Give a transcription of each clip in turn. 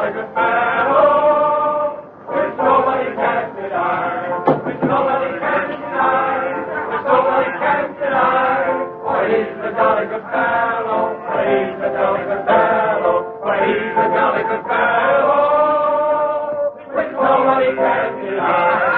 jolly good fellow, which nobody can deny, which nobody can deny, which nobody can deny. For he's a jolly good fellow, for he's a jolly good fellow, for he's a jolly good fellow, which nobody can deny.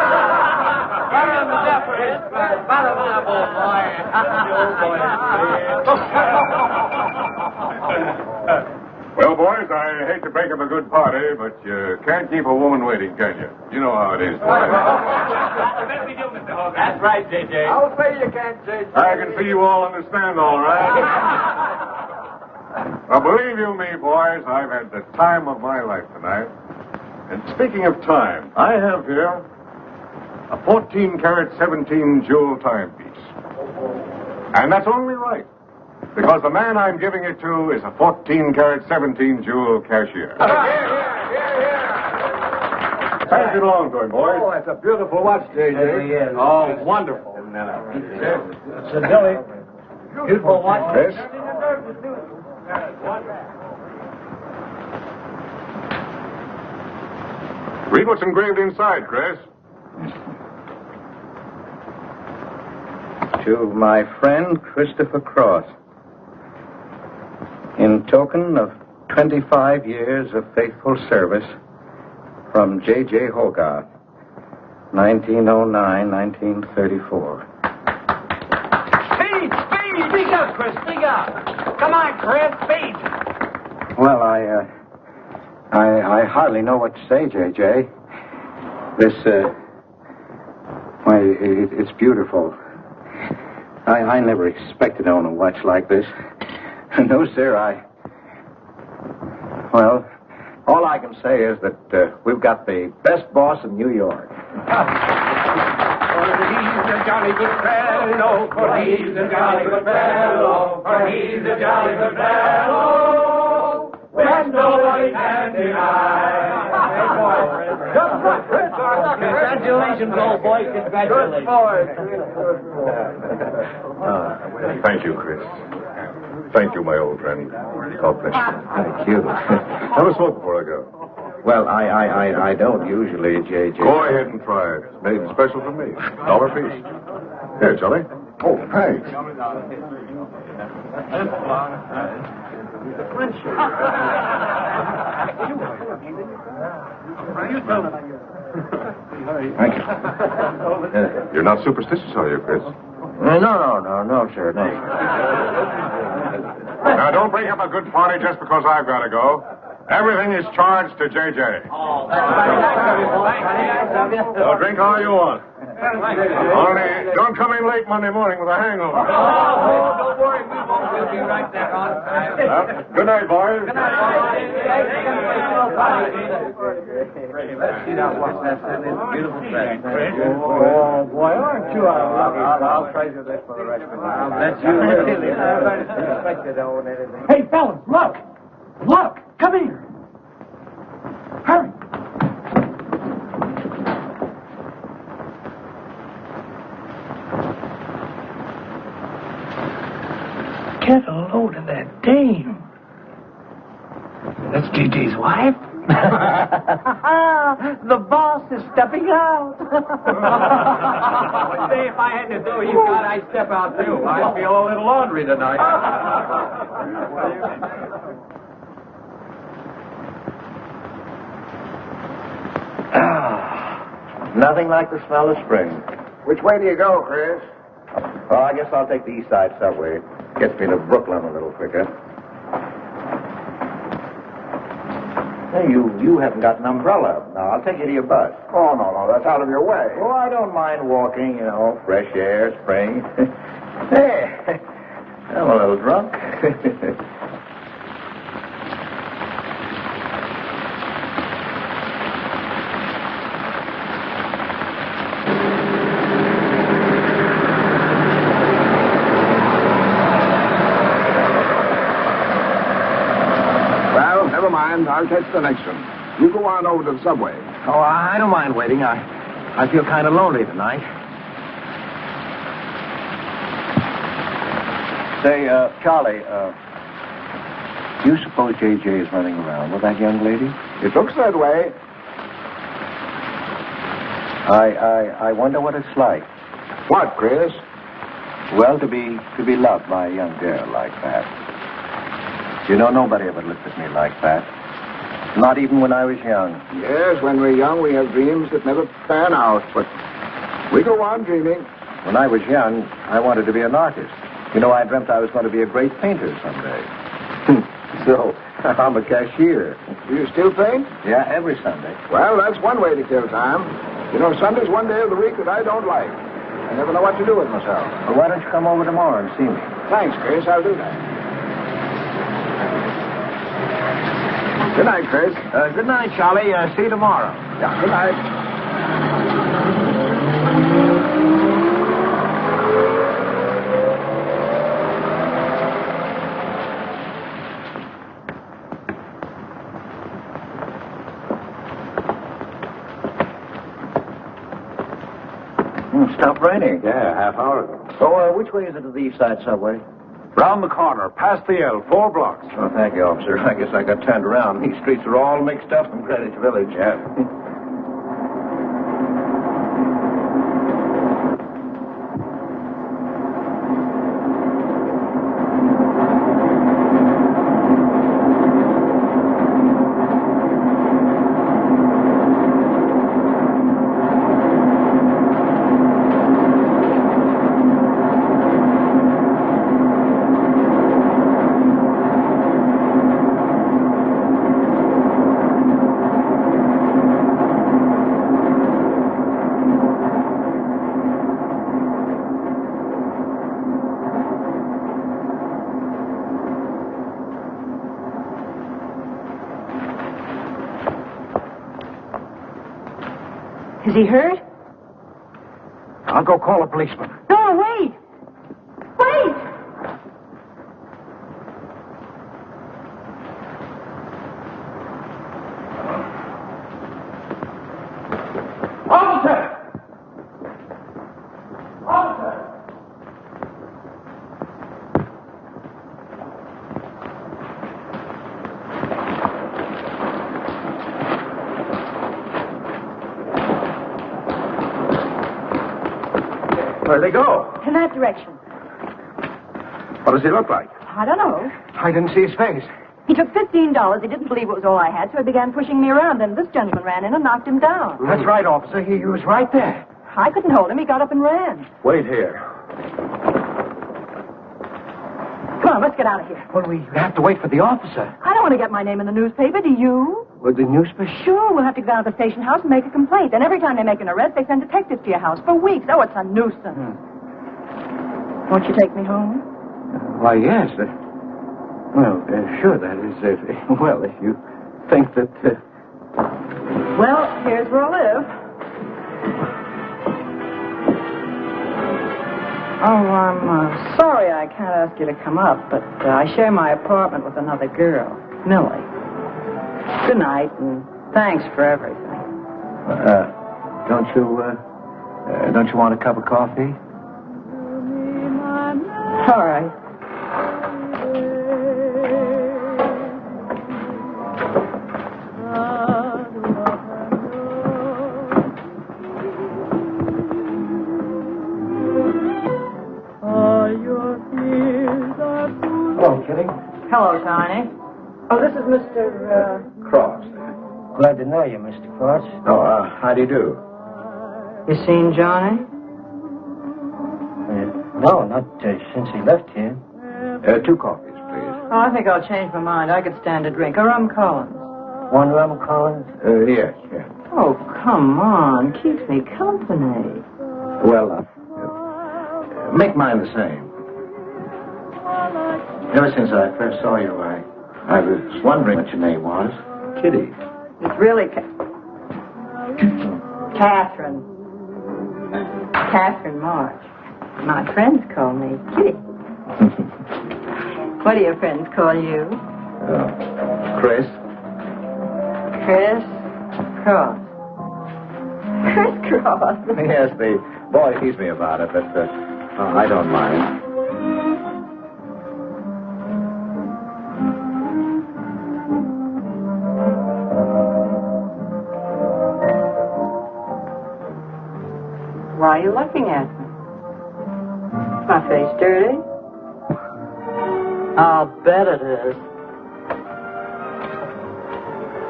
Well, boys, I hate to break up a good party, but you can't keep a woman waiting, can you? You know how it is. That's right, J.J. I'll say you can't, J.J. I can see you all understand, all right. Well, believe you me, boys, I've had the time of my life tonight. And speaking of time, I have here a 14-carat, 17-jewel timepiece. And that's only right, because the man I'm giving it to is a 14-carat, 17-jewel cashier. Pass it along to him, boys. Oh, that's a beautiful watch, J.J. Oh, wonderful. It's a Billy. Beautiful watch. Chris? Read what's engraved inside, Chris. To my friend Christopher Cross, in token of 25 years of faithful service, from J.J. Hogarth, 1909-1934. Speed! Speak up, Chris, speak up! Come on, Chris, speed! Well, I hardly know what to say, J.J. This, why, it's beautiful. I never expected to own a watch like this. No, sir, well, all I can say is that we've got the best boss in New York. For he's a jolly good fellow, for he's a jolly good fellow, for he's a jolly good fellow, which nobody can deny. Congratulations, old boy, congratulations. Thank you, Chris. Thank you, my old friend. God bless you. Thank you. Have a smoke before I go. Well, I don't usually, J.J. Go ahead and try it. It's made special for me. $1 a piece. Here, Charlie. Oh, thanks. Thank you. You're not superstitious, are you, Chris? No, sir, no. Now, don't break up a good party just because I've got to go. Everything is charged to J.J. So drink all you want. Only don't come in late Monday morning with a hangover. Don't worry, we won't. We'll be right there on time. Good night, boys. Good night, Let's see now what's that. Beautiful thing. Oh, boy, aren't you I'll treasure this for the rest of my life. Hey, fellas, look! Look! Come here! Hurry! Get a load of that dame. That's J.J.'s wife? The boss is stepping out. Say, if I had to do he's got, I'd step out too. I feel a little laundry tonight. Nothing like the smell of spring. Which way do you go, Chris? Well, I guess I'll take the East Side subway. Gets me to Brooklyn a little quicker. Hey, you haven't got an umbrella. Now, I'll take you to your bus. Oh, no, that's out of your way. Oh, I don't mind walking, fresh air, spring. Hey, I'm a little drunk. I'll catch the next one. You go on over to the subway. Oh, I don't mind waiting. I feel kind of lonely tonight. Say, Charlie, Do you suppose J.J. is running around with that young lady? It looks that way. I wonder what it's like. What, Chris? Well, to be loved by a young girl like that. You know, nobody ever looked at me like that. Not even when I was young. Yes, when we're young, we have dreams that never pan out, but we go on dreaming. When I was young, I wanted to be an artist. You know, I dreamt I was going to be a great painter someday. So, I'm a cashier. Do you still paint? Yeah, every Sunday. Well, that's one way to kill time. You know, Sunday's one day of the week that I don't like. I never know what to do with myself. Well, why don't you come over tomorrow and see me? Thanks, Chris. I'll do that. Good night, Chris. Good night, Charlie. See you tomorrow. Yeah, good night. Stopped raining. Yeah, half hour ago. So, which way is it to the east side subway? Round the corner, past the L, 4 blocks. Oh, thank you, officer. I guess I got turned around. These streets are all mixed up in Greenwich Village. Yeah. Is he hurt? I'll go call a policeman. No, wait! Wait! Officer! Officer! Where'd they go? In that direction. What does he look like? I don't know. I didn't see his face. He took $15. He didn't believe it was all I had, so he began pushing me around. Then this gentleman ran in and knocked him down. That's right, officer. He was right there. I couldn't hold him. He got up and ran. Wait here. Come on, let's get out of here. Well, we have to wait for the officer. I don't want to get my name in the newspaper, do you? With the newspaper? Sure, we'll have to go down to the station house and make a complaint. And every time they make an arrest, they send detectives to your house for weeks. Oh, it's a nuisance. Won't you take me home? Why, yes. Sure, that is, if you think that... Well, here's where I live. Oh, I'm sorry I can't ask you to come up, but I share my apartment with another girl, Millie. Good night, and thanks for everything. Don't you want a cup of coffee? All right. Hello, Kitty. Hello, Tiny. Oh, this is Mr. Cross. Glad to know you, Mr. Cross. Oh, how do you do? You seen Johnny? No, not since he left here. 2 coffees, please. Oh, I think I'll change my mind. I could stand a drink. A rum Collins. One rum, Collins? Yes. Oh, come on. Keeps me company. Well, make mine the same. Ever since I first saw you, I was wondering what your name was. Kitty. It's really Katharine. Katharine March. My friends call me Kitty. What do your friends call you? Chris. Chris Cross. Chris Cross. Yes, the boy teased me about it, but I don't mind. Why are you looking at me? Is my face dirty? I'll bet it is.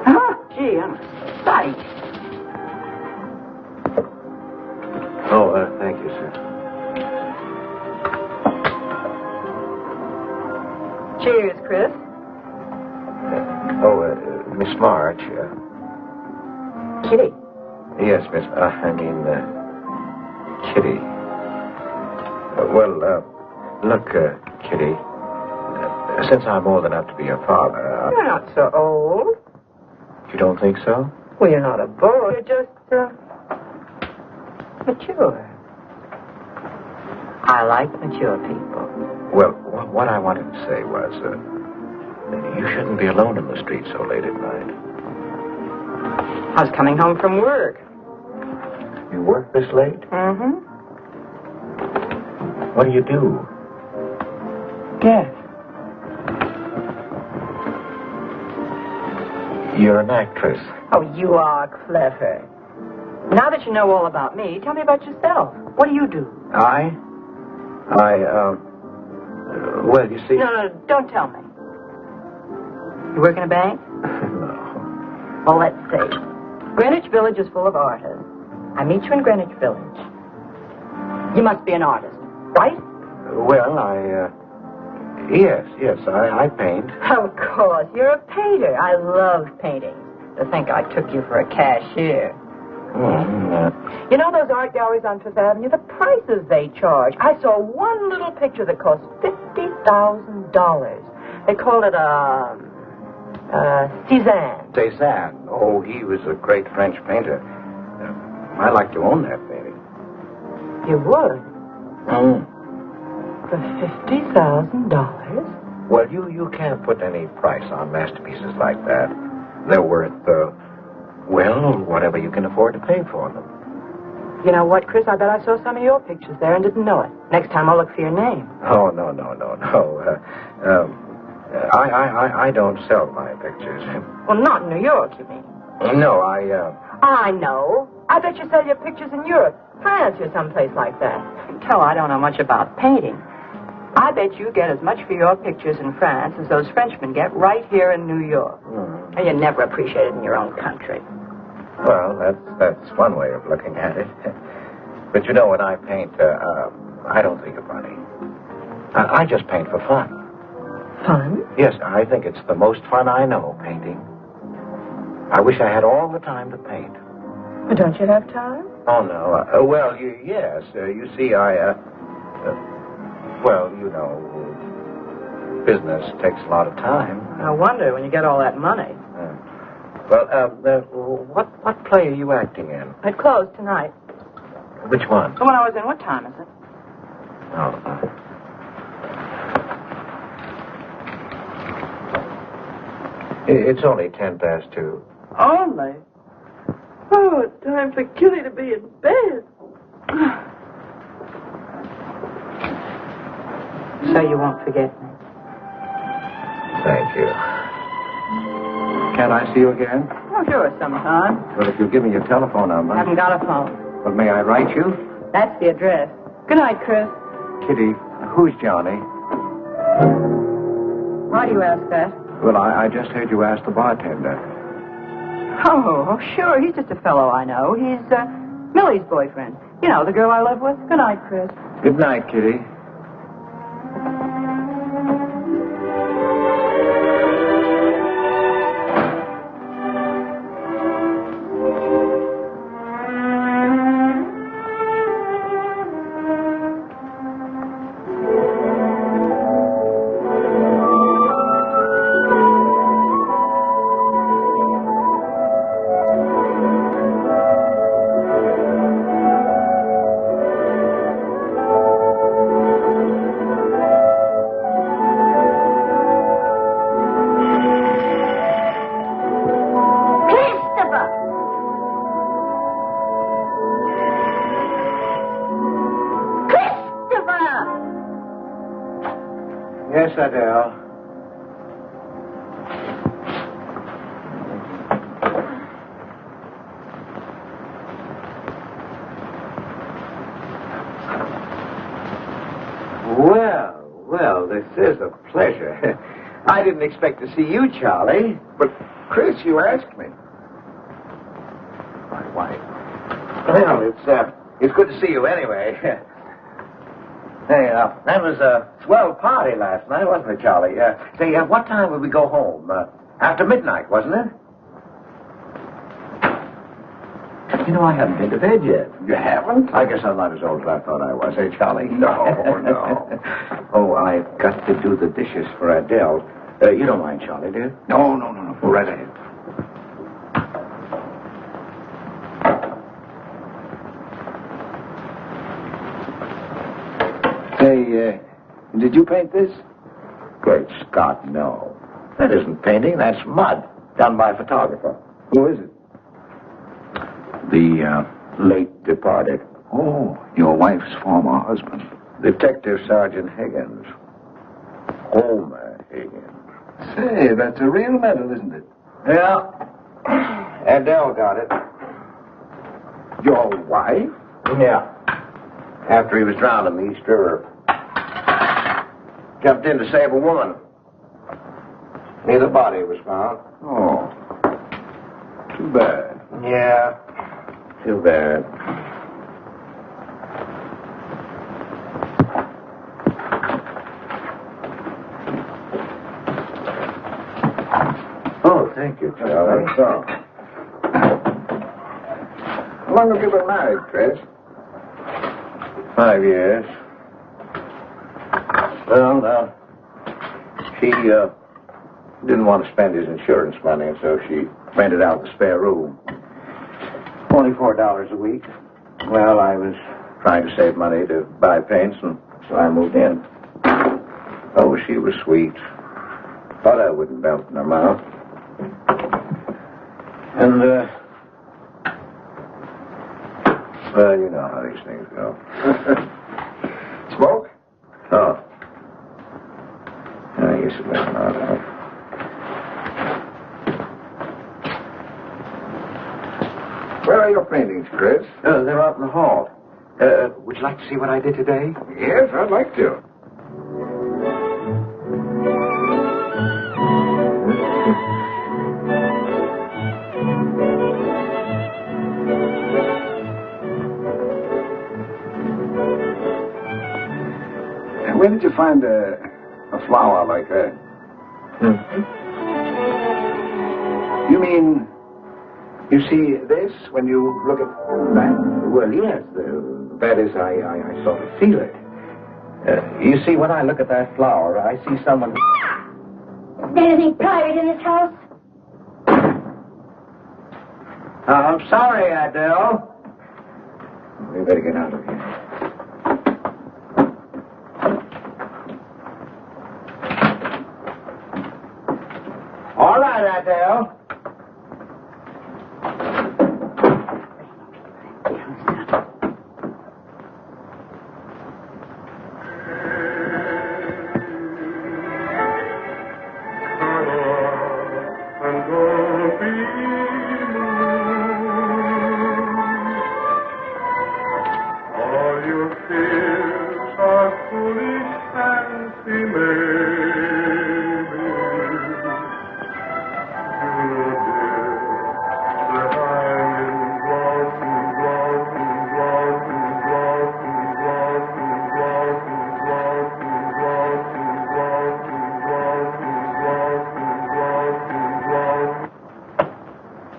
Oh, gee, I'm a sight. Oh, thank you, sir. Cheers, Chris. Miss March. Kitty. Yes, Miss. Kitty. Look, Kitty. Since I'm old enough to be your father, You're not so old. You don't think so? Well, you're not a boy. You're just, mature. I like mature people. Well, what I wanted to say was, you shouldn't be alone in the street so late at night. I was coming home from work. You work this late? Mm-hmm. What do you do? Yes. You're an actress. Oh, you are clever. Now that you know all about me, tell me about yourself. What do you do? Well, you see... No, don't tell me. You work in a bank? No. Well, let's see. Greenwich Village is full of artists. I meet you in Greenwich Village. You must be an artist, right? Well, Yes, I paint. Of course, you're a painter. I love painting. To think I took you for a cashier. You know those art galleries on Fifth Avenue? The prices they charge. I saw one little picture that cost $50,000. They called it Cézanne. Cézanne. Oh, he was a great French painter. I'd like to own that painting. You would? For $50,000? Well, you can't put any price on masterpieces like that. They're worth, whatever you can afford to pay for them. You know what, Chris? I bet I saw some of your pictures there and didn't know it. Next time I'll look for your name. Oh, no. I don't sell my pictures. Well, not in New York, you mean? No, I know. I bet you sell your pictures in Europe, France, or someplace like that. Tell, I don't know much about painting. I bet you get as much for your pictures in France as those Frenchmen get right here in New York. And you never appreciate it in your own country. Well, that's one way of looking at it. But you know, when I paint, I don't think of money. I just paint for fun. Fun? Yes, I think it's the most fun I know, painting. I wish I had all the time to paint. But don't you have time? Oh, no. Yes. You see, business takes a lot of time. No wonder when you get all that money. What play are you acting in? It closed tonight. Which one? The one I was in. What time is it? It's only 2:10. Only? Oh, it's time for Kitty to be in bed. So you won't forget me? Thank you. Can I see you again? Oh, sure, sometime. Well, if you'll give me your telephone number. I haven't got a phone. Well, may I write you? That's the address. Good night, Chris. Kitty, who's Johnny? Why do you ask that? Well, I just heard you ask the bartender. Oh, sure. He's just a fellow I know. He's Millie's boyfriend. You know, the girl I live with. Good night, Chris. Good night, Kitty. is a pleasure. I didn't expect to see you, Charlie. But, Chris, you asked me. My wife. Well, it's good to see you anyway. Hey, that was a swell party last night, wasn't it, Charlie? Say, what time would we go home? After midnight, wasn't it? You know, I haven't been to bed yet. You haven't? I guess I'm not as old as I thought I was, eh, Charlie? No, no. Oh, I've got to do the dishes for Adele. You don't mind, Charlie, do you? No. Go right ahead. Say, did you paint this? Great Scott, no. That isn't painting, that's mud. Done by a photographer. Who is it? The late departed. Oh, your wife's former husband. Detective Sergeant Higgins. Homer Higgins. Say, that's a real medal, isn't it? Yeah. Adele got it. Your wife? Yeah. After he was drowned in the East River. Jumped in to save a woman. Neither body was found. Oh. Too bad. Yeah. Too bad. Oh, thank you, Charlie. So. How long have you been married, Chris? 5 years. Well, she didn't want to spend his insurance money, and so she rented out the spare room. $24 a week. Well, I was trying to save money to buy paints, and so I moved in. Oh, she was sweet. Thought I wouldn't melt in her mouth. And, well, you know how these things go. Smoke? Oh. I guess it doesn't matter. Where are your paintings, Chris? They're out in the hall. Would you like to see what I did today? Yes, I'd like to. Where did you find a flower like that? You mean, you see this when you look at that? Well, yes. That is, I sort of feel it. You see, when I look at that flower, I see someone... Is there anything private in this house? I'm sorry, Adele. We better get out of here. All right, Adele.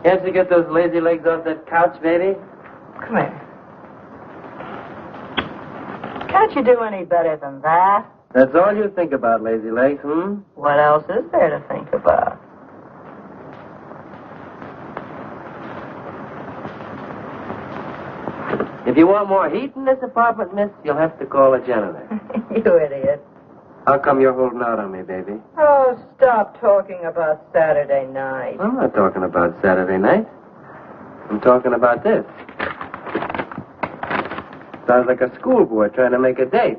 Can't you get those lazy legs off that couch, baby? Come here. Can't you do any better than that? That's all you think about, lazy legs, hmm? What else is there to think about? If you want more heat in this apartment, miss, you'll have to call a janitor. You idiot. How come you're holding out on me, baby? Oh, stop talking about Saturday night. I'm not talking about Saturday night. I'm talking about this. Sounds like a schoolboy trying to make a date.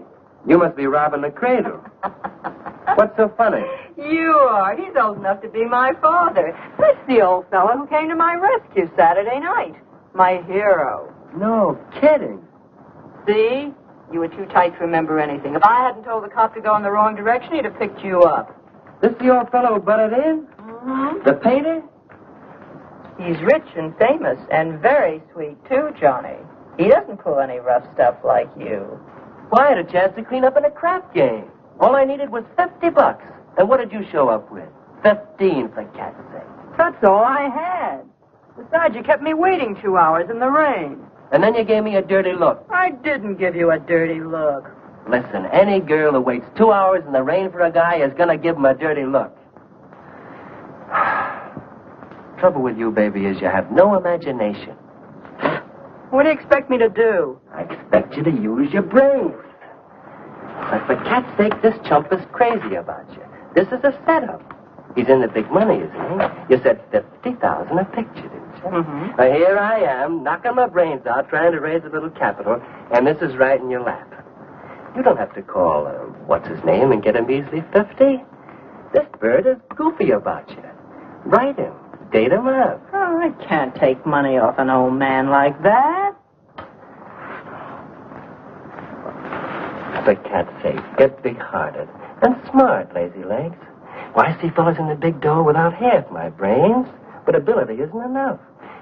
You must be robbing the cradle. What's so funny? You are. He's old enough to be my father. That's the old fellow who came to my rescue Saturday night. My hero. No kidding. See? You were too tight to remember anything. If I hadn't told the cop to go in the wrong direction, he'd have picked you up. This the old fellow who butted in? Mm-hmm. The painter? He's rich and famous and very sweet, too, Johnny. He doesn't pull any rough stuff like you. Well, I had a chance to clean up in a crap game. All I needed was $50. And what did you show up with? 15, for cat's sake. That's all I had. Besides, you kept me waiting 2 hours in the rain. And then you gave me a dirty look. I didn't give you a dirty look. Listen, any girl who waits 2 hours in the rain for a guy is gonna give him a dirty look. Trouble with you, baby, is you have no imagination. What do you expect me to do? I expect you to use your brains. But for cat's sake, this chump is crazy about you. This is a setup. He's in the big money, isn't he? You said 50,000 a picture, didn't you? Mm-hmm. Well, here I am, knocking my brains out, trying to raise a little capital, and this is right in your lap. You don't have to call, what's his name, and get a measly 50. This bird is goofy about you. Write him. Date him up. Oh, I can't take money off an old man like that. For cat's sake, get big-hearted and smart, lazy legs. Why, I see fellas in the big dough without half my brains, but ability isn't enough.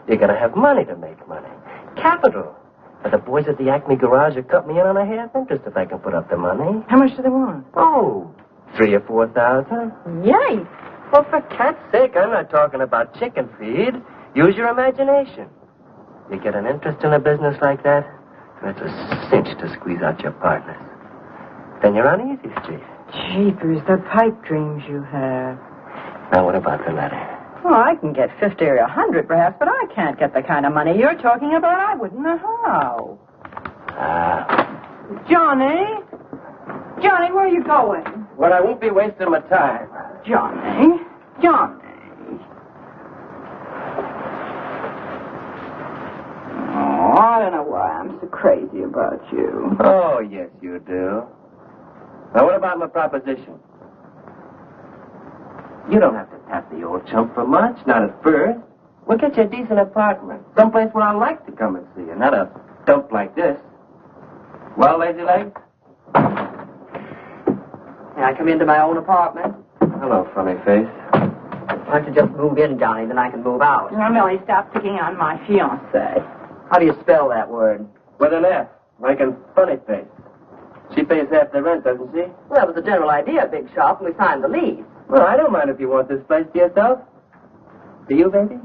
You gotta have money to make money. Capital. But the boys at the Acme garage will cut me in on a half interest if I can put up the money. How much do they want? Oh, 3,000 or 4,000. Yikes. Well, for cat's sake, I'm not talking about chicken feed. Use your imagination. You get an interest in a business like that, that's a cinch to squeeze out your partners. Then you're on Easy Street. Jeepers, the pipe dreams you have. Now, what about the letter? Well, I can get 50 or 100 perhaps, but I can't get the kind of money you're talking about. I wouldn't know how. Johnny? Johnny, where are you going? Well, I won't be wasting my time. Johnny? Johnny? Oh, I don't know why I'm so crazy about you. Oh, yes, you do. Now, what about my proposition? You don't have to tap the old chump for much, not at first. We'll get you a decent apartment, someplace where I like to come and see you, not a dump like this. Well, lazy legs? May I come into my own apartment? Hello, funny face. Why don't you just move in, Johnny, then I can move out. Now, Millie, stop picking on my fiancé. How do you spell that word? With an F, like in funny face. She pays half the rent, doesn't she? Well, that was the general idea, big shop, and we signed the lease. Well, I don't mind if you want this place to yourself. Do you, baby?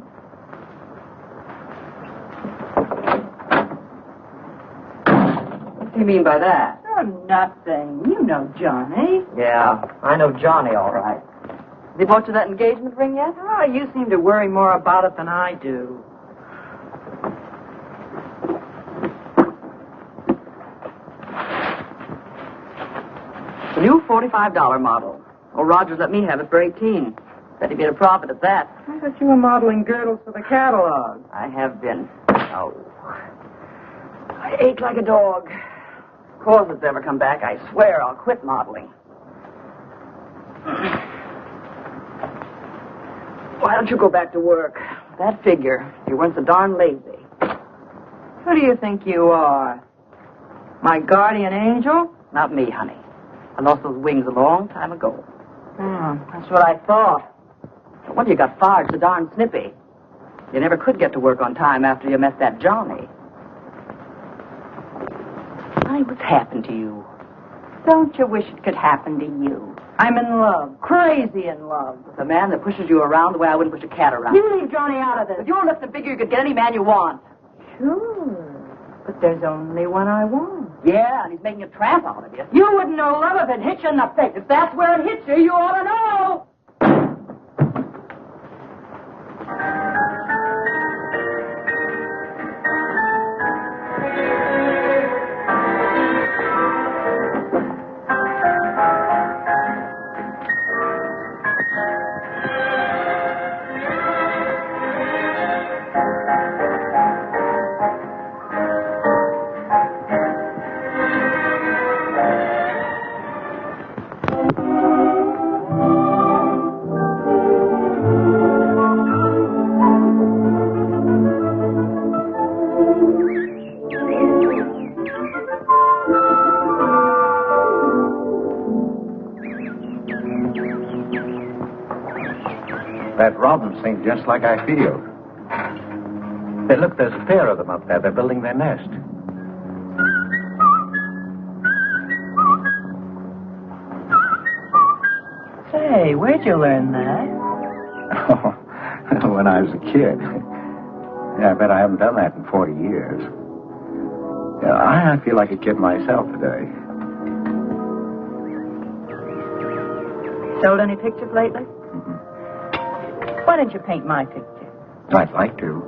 What do you mean by that? Oh, nothing. You know Johnny. Yeah, I know Johnny all right. Has he bought you that engagement ring yet? Oh, you seem to worry more about it than I do. The new $45 model. Well, Rogers let me have it for $18. Said he made a profit at that. I thought you were modeling girdles for the catalog. I have been. Oh. I ache like a dog. Of course, if it's ever come back, I swear I'll quit modeling. Why don't you go back to work? That figure, you weren't so darn lazy. Who do you think you are? My guardian angel? Not me, honey. I lost those wings a long time ago. That's what I thought. But when you got fired so darn snippy, you never could get to work on time after you met that Johnny. Honey, what's happened to you? Don't you wish it could happen to you? I'm in love, crazy in love, with a man that pushes you around the way I wouldn't push a cat around. You leave Johnny out of this. If you were lifting figure, you could get any man you want. Sure. But there's only one I want. Yeah, and he's making a tramp out of you. You wouldn't know love if it hit you in the face. If that's where it hits you, you ought to know. That robin sings just like I feel. Hey, look, there's a pair of them up there. They're building their nest. Say, where'd you learn that? Oh, when I was a kid. Yeah, I bet I haven't done that in 40 years. Yeah, I feel like a kid myself today. Sold any pictures lately? Mm-hmm. Why didn't you paint my picture? I'd like to.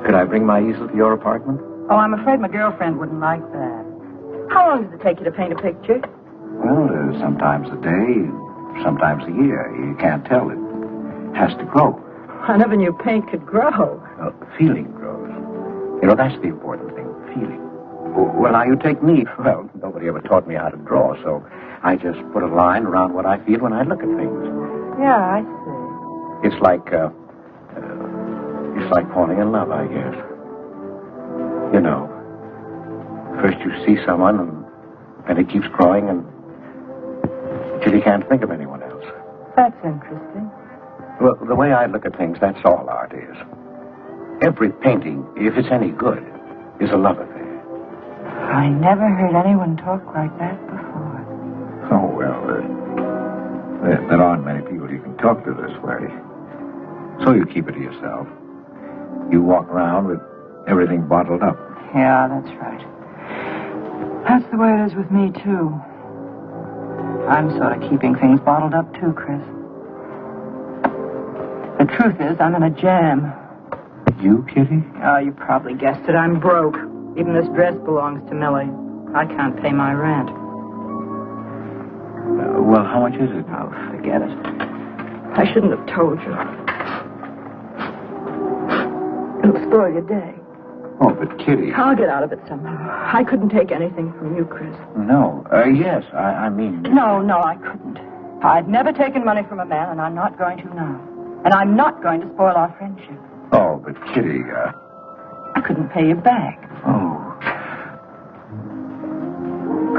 Could I bring my easel to your apartment? Oh, I'm afraid my girlfriend wouldn't like that. How long does it take you to paint a picture? Well, sometimes a day, sometimes a year. You can't tell. It has to grow. I never knew paint could grow. Feeling grows. You know, that's the important thing, feeling. Well, now, you take me. Well, nobody ever taught me how to draw, so I just put a line around what I feel when I look at things. Yeah, I see. It's like falling in love, I guess. You know, first you see someone, and then it keeps growing, until you can't think of anyone else. That's interesting. Well, the way I look at things, that's all art is. Every painting, if it's any good, is a love affair. I never heard anyone talk like that before. Oh, well, there aren't many people you can talk to this way. So you keep it to yourself. You walk around with everything bottled up. Yeah, that's right. That's the way it is with me, too. I'm sort of keeping things bottled up, too, Chris. The truth is, I'm in a jam. You, Kitty? Oh, you probably guessed it. I'm broke. Even this dress belongs to Millie. I can't pay my rent. Well, how much is it? Oh, forget it. I shouldn't have told you. It'll spoil your day. Oh, but Kitty... I'll get out of it somehow. I couldn't take anything from you, Chris. No. Yes, I mean... No, I couldn't. I've never taken money from a man, and I'm not going to now. And I'm not going to spoil our friendship. Oh, but Kitty, I couldn't pay you back. Oh.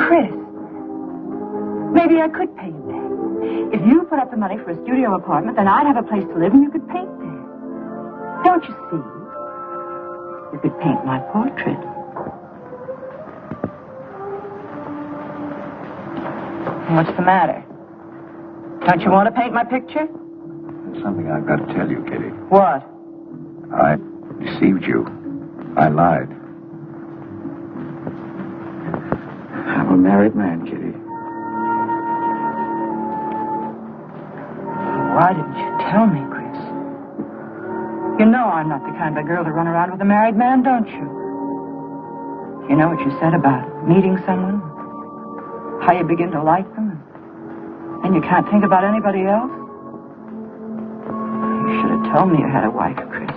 Chris, maybe I could pay you back. If you put up the money for a studio apartment, then I'd have a place to live and you could paint there. Don't you see? You could paint my portrait. What's the matter? Don't you want to paint my picture? There's something I've got to tell you, Kitty. What? I deceived you. I lied. I'm a married man, Kitty. Why didn't you tell me, Chris? You know I'm not the kind of girl to run around with a married man, don't you? You know what you said about meeting someone? How you begin to like them? And you can't think about anybody else? You should have told me you had a wife, Chris.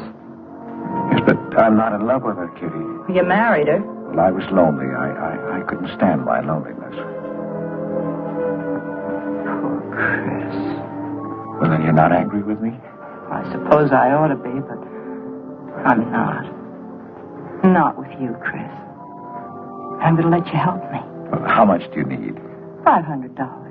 Yes, but I'm not in love with her, Kitty. You married her? Well, I was lonely. I couldn't stand my loneliness. Poor Chris. Well, then you're not angry with me? I suppose I ought to be, but I'm not. Not with you, Chris. I'm going to let you help me. Well, how much do you need? $500.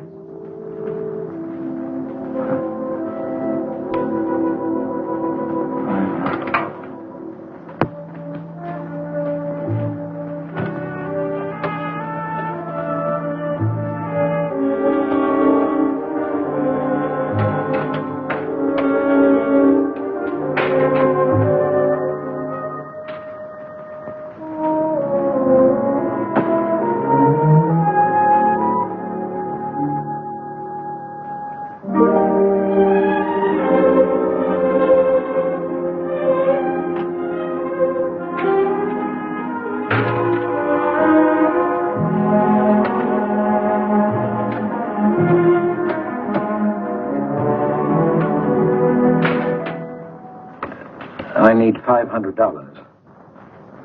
I need $500.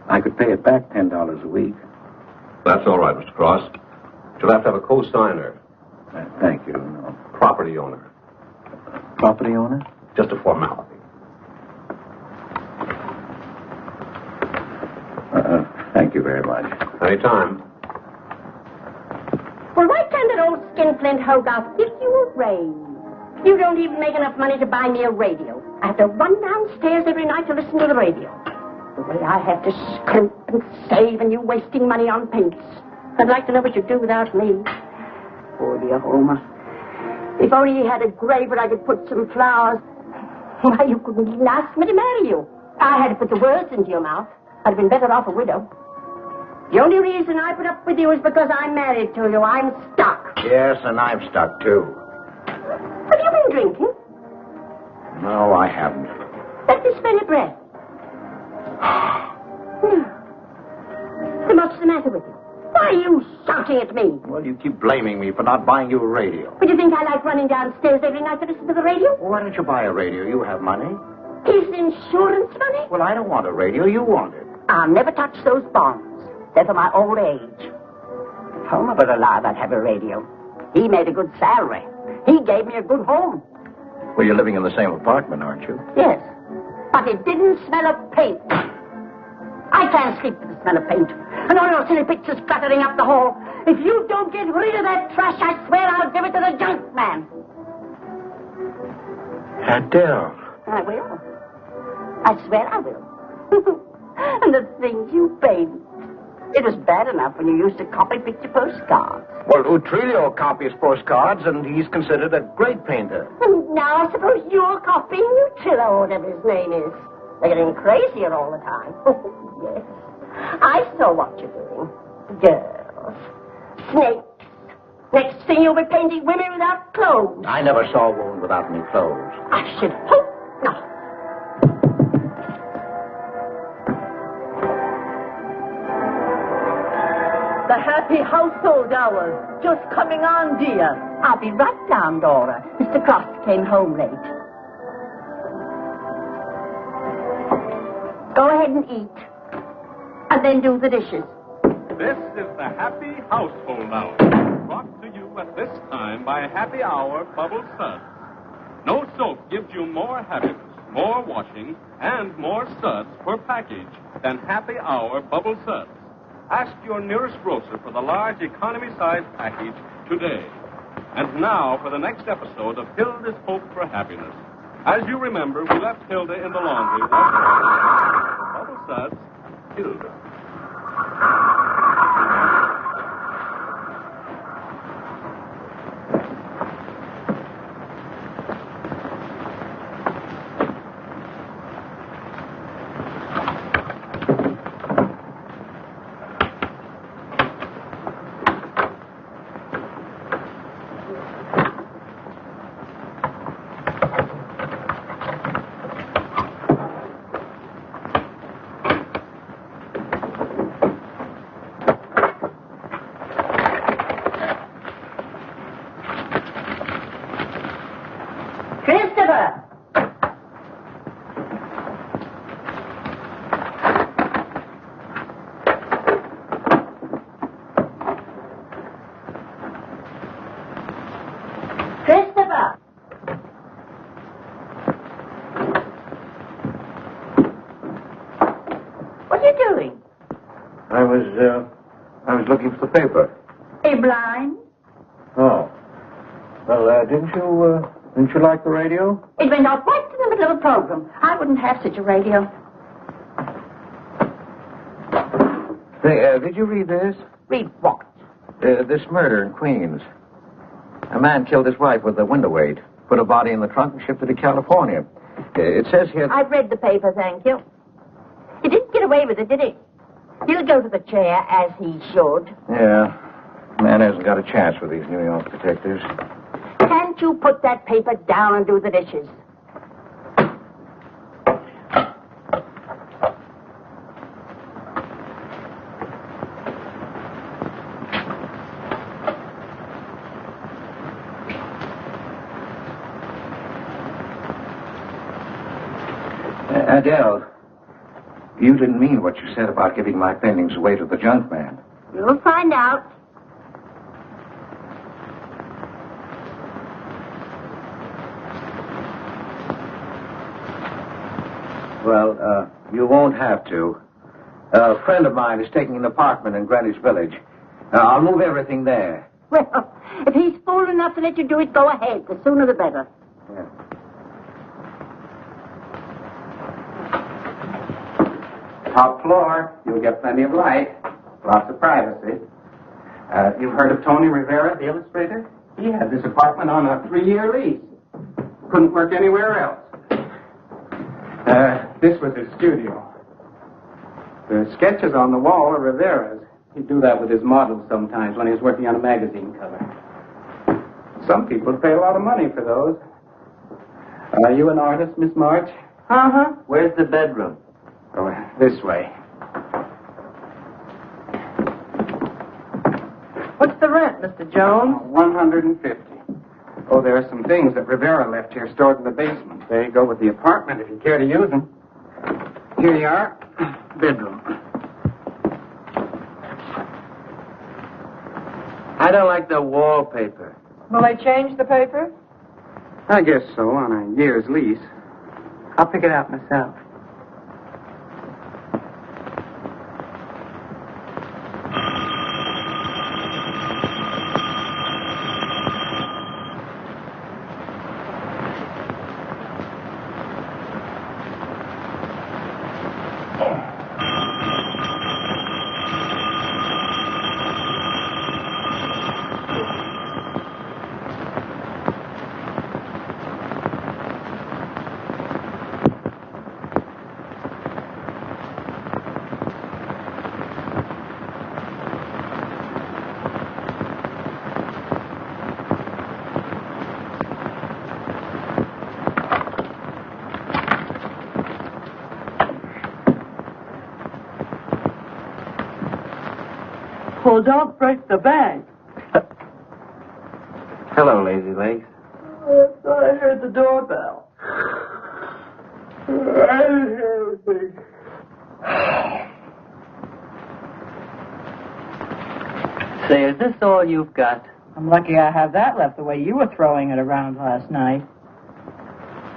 I could pay it back $10 a week. That's all right, Mr. Cross. You'll have to have a co-signer. Thank you. No. Property owner. Property owner? Just a formality. Thank you very much. Anytime. Well, why can't that old skinflint Hogarth give you a raise? You don't even make enough money to buy me a radio. I have to run downstairs every night to listen to the radio. The way I have to scrimp and save and you wasting money on paints. I'd like to know what you'd do without me. Poor dear Homer. If only he had a grave where I could put some flowers. Why, you couldn't even ask me to marry you. I had to put the words into your mouth. I'd have been better off a widow. The only reason I put up with you is because I'm married to you. I'm stuck. Yes, and I'm stuck, too. Have you been drinking? No, I haven't. Let me smell your breath. Then what's the matter with you? Why are you shouting at me? Well, you keep blaming me for not buying you a radio. But you think I like running downstairs every night to listen to the radio? Well, why don't you buy a radio? You have money. Is insurance money? Well, I don't want a radio. You want it. I'll never touch those bonds. They're for my old age. Homer was alive, I'd have a radio. He made a good salary. He gave me a good home. Well, you're living in the same apartment, aren't you? Yes. But it didn't smell of paint. I can't sleep with the smell of paint. And all your silly pictures cluttering up the hall. If you don't get rid of that trash, I swear I'll give it to the junk man. Adele. I will. I swear I will. And the things you paint. It was bad enough when you used to copy picture postcards. Well, Utrillo copies postcards, and he's considered a great painter. And now I suppose you're copying Utrillo, whatever his name is. They're getting crazier all the time. Yes. I saw what you're doing. Girls. Snakes. Next thing you'll be painting women without clothes. I never saw a woman without any clothes. I should hope not. The happy household hours. Just coming on, dear. I'll be right down, Dora. Mr. Cross came home late. Go ahead and eat. And then do the dishes. This is the Happy Household Hour, brought to you at this time by Happy Hour Bubble Suds. No soap gives you more happiness, more washing, and more suds per package than Happy Hour Bubble Suds. Ask your nearest grocer for the large economy-sized package today. And now for the next episode of Hilda's Hope for Happiness. As you remember, we left Hilda in the laundry. Bubble Suds, Hilda. I was looking for the paper. Are you blind? Oh. Well, didn't you like the radio? It went off right in the middle of a program. I wouldn't have such a radio. Hey, did you read this? Read what? This murder in Queens. A man killed his wife with a window weight, put a body in the trunk and shipped it to California. It says here... I've read the paper, thank you. He didn't get away with it, did he? He'll go to the chair, as he should. Yeah. Man hasn't got a chance with these New York detectives. Can't you put that paper down and do the dishes? Adele, you didn't mean what you said about giving my paintings away to the junk man. You'll find out. Well, you won't have to. A friend of mine is taking an apartment in Greenwich Village. I'll move everything there. Well, if he's fool enough to let you do it, go ahead. The sooner the better. Yeah. Top floor. You'll get plenty of light. Lots of privacy. You've heard of Tony Rivera, the illustrator? He had this apartment on a 3-year lease. Couldn't work anywhere else. This was his studio. The sketches on the wall are Rivera's. He'd do that with his models sometimes when he was working on a magazine cover. Some people pay a lot of money for those. Are you an artist, Miss March? Uh-huh. Where's the bedroom? Oh, this way. What's the rent, Mr. Jones? $150. Oh, there are some things that Rivera left here stored in the basement. They go with the apartment if you care to use them. Here you are. Bedroom. I don't like the wallpaper. Will they change the paper? I guess so, on a year's lease. I'll pick it out myself. Well, don't break the bank. Hello, Lazy Legs. I thought I heard the doorbell. I didn't hear anything. Say, is this all you've got? I'm lucky I have that left the way you were throwing it around last night.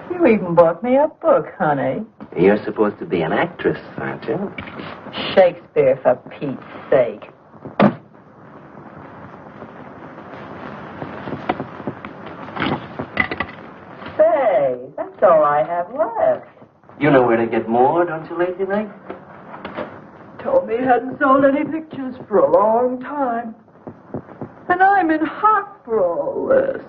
You even bought me a book, honey. You're supposed to be an actress, aren't you? Shakespeare, for Pete's sake. Say, that's all I have left. You know where to get more, don't you, Lazy Legs? Told me he hadn't sold any pictures for a long time. And I'm in hock for all this.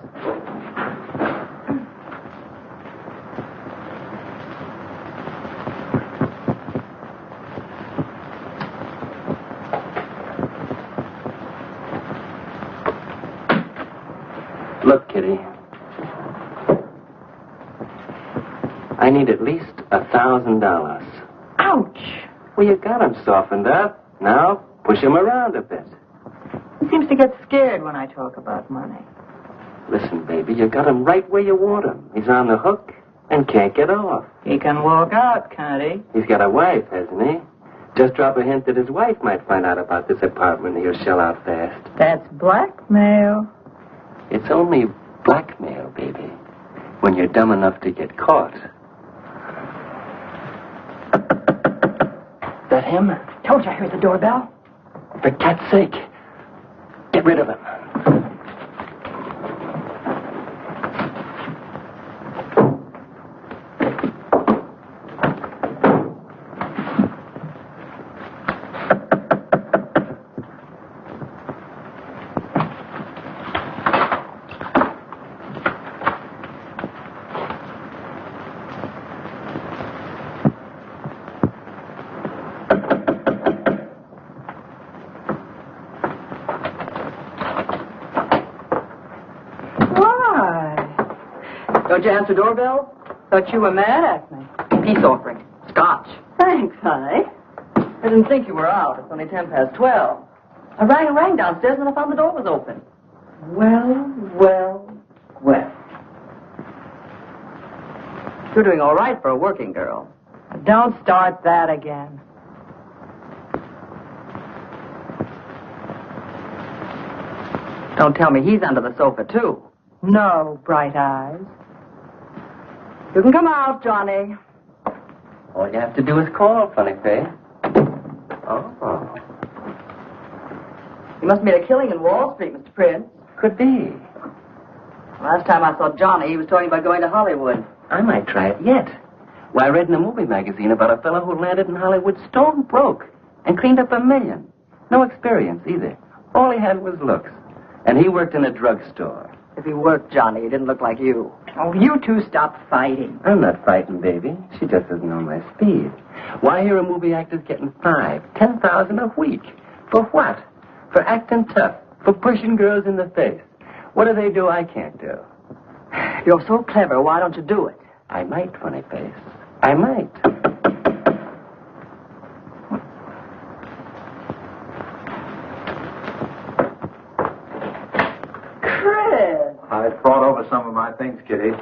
Look, Kitty. I need at least $1,000. Ouch! Well, you got him softened up. Now, push him around a bit. He seems to get scared when I talk about money. Listen, baby, you got him right where you want him. He's on the hook and can't get off. He can walk out, can't he? He's got a wife, hasn't he? Just drop a hint that his wife might find out about this apartment and he'll shell out fast. That's blackmail. It's only blackmail, baby, when you're dumb enough to get caught. That him? Told you I heard the doorbell. For cat's sake, get rid of him. Don't you answer doorbell? Thought you were mad at me. Peace offering. Scotch. Thanks, honey. I didn't think you were out. It's only 12:10. I rang downstairs and I found the door was open. Well. You're doing all right for a working girl. Don't start that again. Don't tell me he's under the sofa, too. No, bright eyes. You can come out, Johnny. All you have to do is call, funny face. Oh. You must have made a killing in Wall Street, Mr. Prince. Could be. Last time I saw Johnny, he was talking about going to Hollywood. I might try it yet. Well, I read in a movie magazine about a fellow who landed in Hollywood stone broke and cleaned up $1 million. No experience either. All he had was looks. And he worked in a drugstore. If he worked, Johnny, he didn't look like you. Oh, you two stop fighting. I'm not fighting, baby. She just doesn't know my speed. Why, here are movie actors getting $5,000-$10,000 a week. For what? For acting tough. For pushing girls in the face. What do they do I can't do? You're so clever. Why don't you do it? I might, funny face. I might. Chris! I brought over some of my things, Kitty.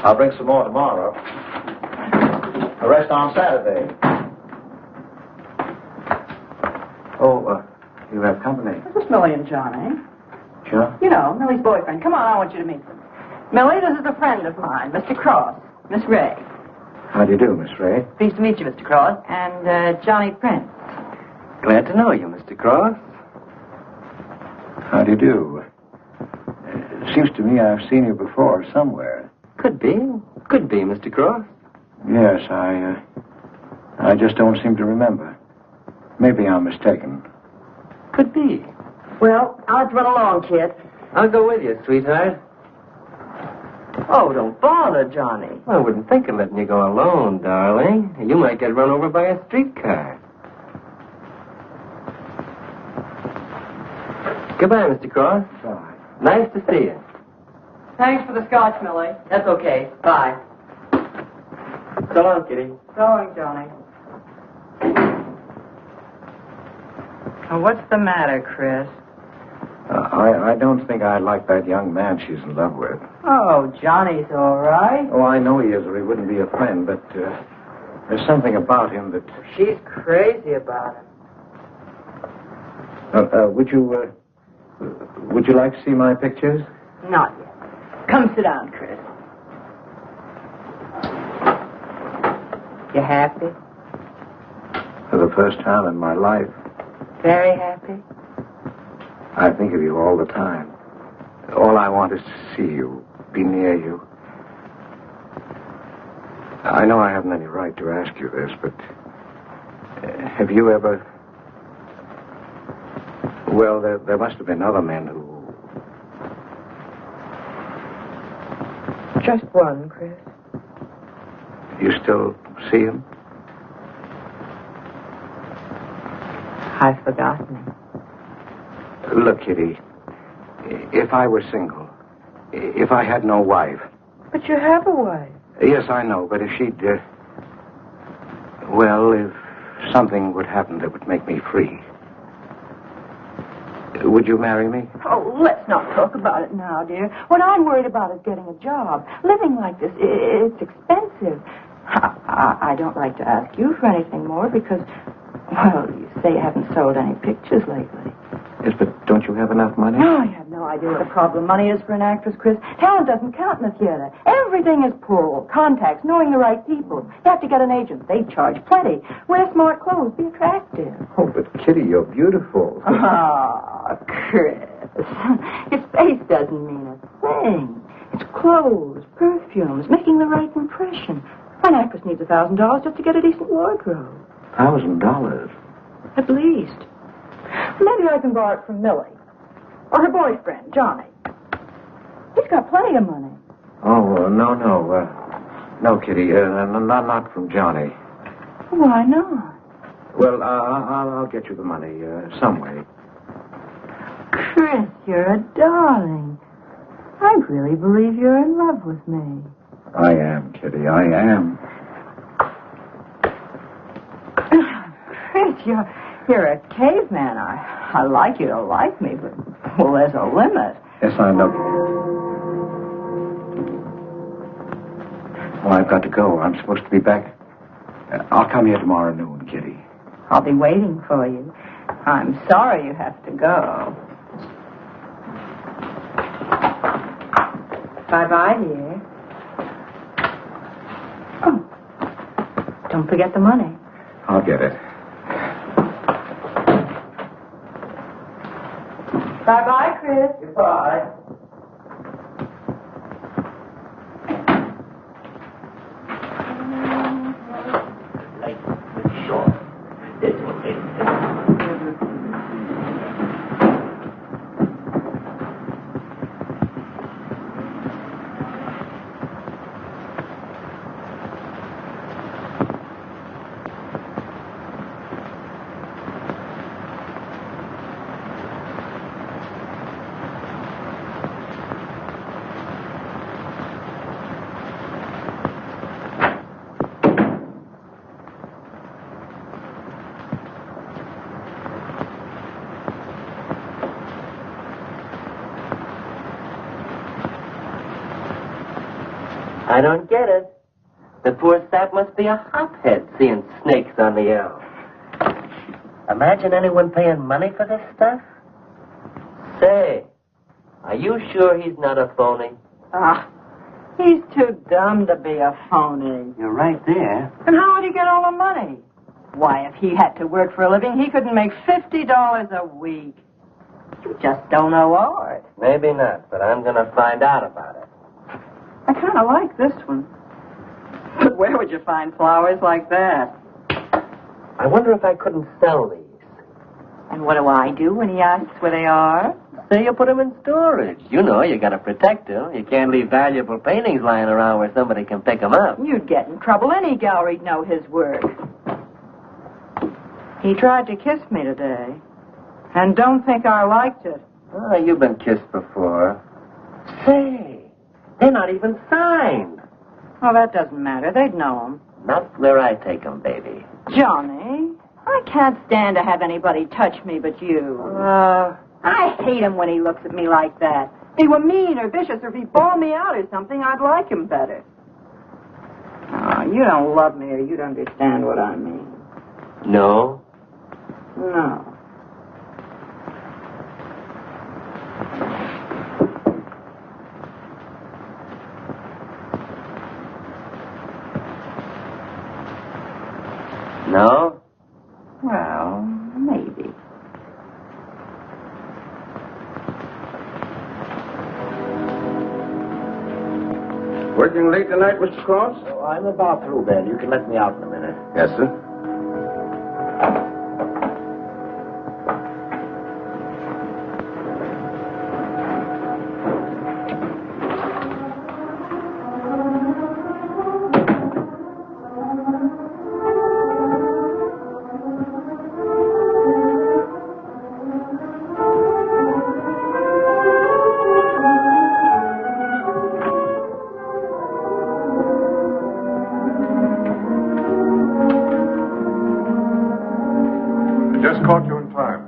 I'll bring some more tomorrow. The rest on Saturday. Oh, you have company. This is Millie and Johnny. Sure. You know, Millie's boyfriend. Come on, I want you to meet them. Millie, this is a friend of mine, Mr. Cross. Miss Ray. How do you do, Miss Ray? Pleased to meet you, Mr. Cross. And, Johnny Prince. Glad to know you, Mr. Cross. How do you do? Seems to me I've seen you before somewhere. Could be, Mr. Cross. Yes, I just don't seem to remember. Maybe I'm mistaken. Could be. Well, I'll have to run along, kid. I'll go with you, sweetheart. Oh, don't bother, Johnny. Well, I wouldn't think of letting you go alone, darling. You might get run over by a streetcar. Goodbye, Mr. Cross. Bye. Nice to see you. Thanks for the scotch, Millie. That's okay. Bye. So long, Kitty. So long, Johnny. Oh, what's the matter, Chris? I don't think I like that young man she's in love with. Oh, Johnny's all right. Oh, I know he is, or he wouldn't be a friend, but there's something about him that... She's crazy about him. Would you like to see my pictures? Not yet. Come sit down, Chris. You happy? For the first time in my life. Very happy? I think of you all the time. All I want is to see you, be near you. I know I haven't any right to ask you this, but have you ever... Well, there must have been other men who... Just one, Chris. You still see him? I've forgotten him. Look, Kitty, if I were single, if I had no wife... But you have a wife. Yes, I know, but if she'd... well, if something would happen that would make me free... Would you marry me? Oh, let's not talk about it now, dear. What I'm worried about is getting a job. Living like this, it's expensive. I don't like to ask you for anything more because, well, you say you haven't sold any pictures lately. Yes, but don't you have enough money? Oh, you have no idea what a problem money is for an actress, Chris. Talent doesn't count in the theater. Everything is pull, contacts, knowing the right people. You have to get an agent. They charge plenty. Wear smart clothes. Be attractive. Oh, but Kitty, you're beautiful. Oh, Chris. Your face doesn't mean a thing. It's clothes, perfumes, making the right impression. An actress needs $1,000 just to get a decent wardrobe. $1,000? At least. Maybe I can borrow it from Millie. Or her boyfriend, Johnny. He's got plenty of money. Oh, no. No, Kitty, not from Johnny. Why not? Well, I'll get you the money some way. Chris, you're a darling. I really believe you're in love with me. I am, Kitty, I am. Chris, you're a caveman. I like you to like me, but, well, there's a limit. Yes, I know. Well, I've got to go. I'm supposed to be back. I'll come here tomorrow noon, Kitty. I'll be waiting for you. I'm sorry you have to go. Bye-bye, dear. Oh, don't forget the money. I'll get it. Bye-bye, Chris. Goodbye. I don't get it. The poor sap must be a hophead seeing snakes on the L. Imagine anyone paying money for this stuff. Say, are you sure he's not a phony? He's too dumb to be a phony. You're right there. And how would he get all the money? Why, if he had to work for a living, he couldn't make $50 a week. You just don't know art. Maybe not, but I'm going to find out about it. I kind of like this one. But where would you find flowers like that? I wonder if I couldn't sell these. And what do I do when he asks where they are? Say you put them in storage. You know, you got to protect them. You can't leave valuable paintings lying around where somebody can pick them up. You'd get in trouble. Any gallery'd know his work. He tried to kiss me today. And don't think I liked it. Oh, you've been kissed before. Say, they're not even signed. Oh, that doesn't matter. They'd know him. Not where I take them, baby. Johnny, I can't stand to have anybody touch me but you. I hate him when he looks at me like that. If he were mean or vicious or if he bawled me out or something, I'd like him better. Oh, you don't love me or you'd understand what I mean. No? No. No? Well, maybe. Working late tonight, Mr. Cross? Oh, I'm about through, Ben. You can let me out in a minute. Yes, sir. Just caught you in time.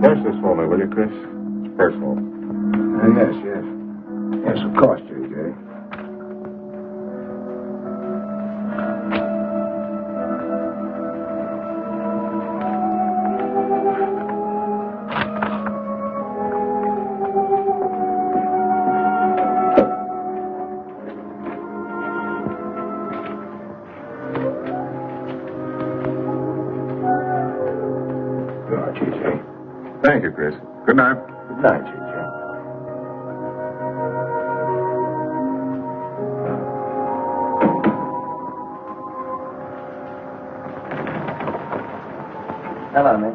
Finish this for me, will you, Chris? It's personal. Yes. Yes, of course, J.J. Thank you, Chris. Good night. Good night, J.J. Hello, man.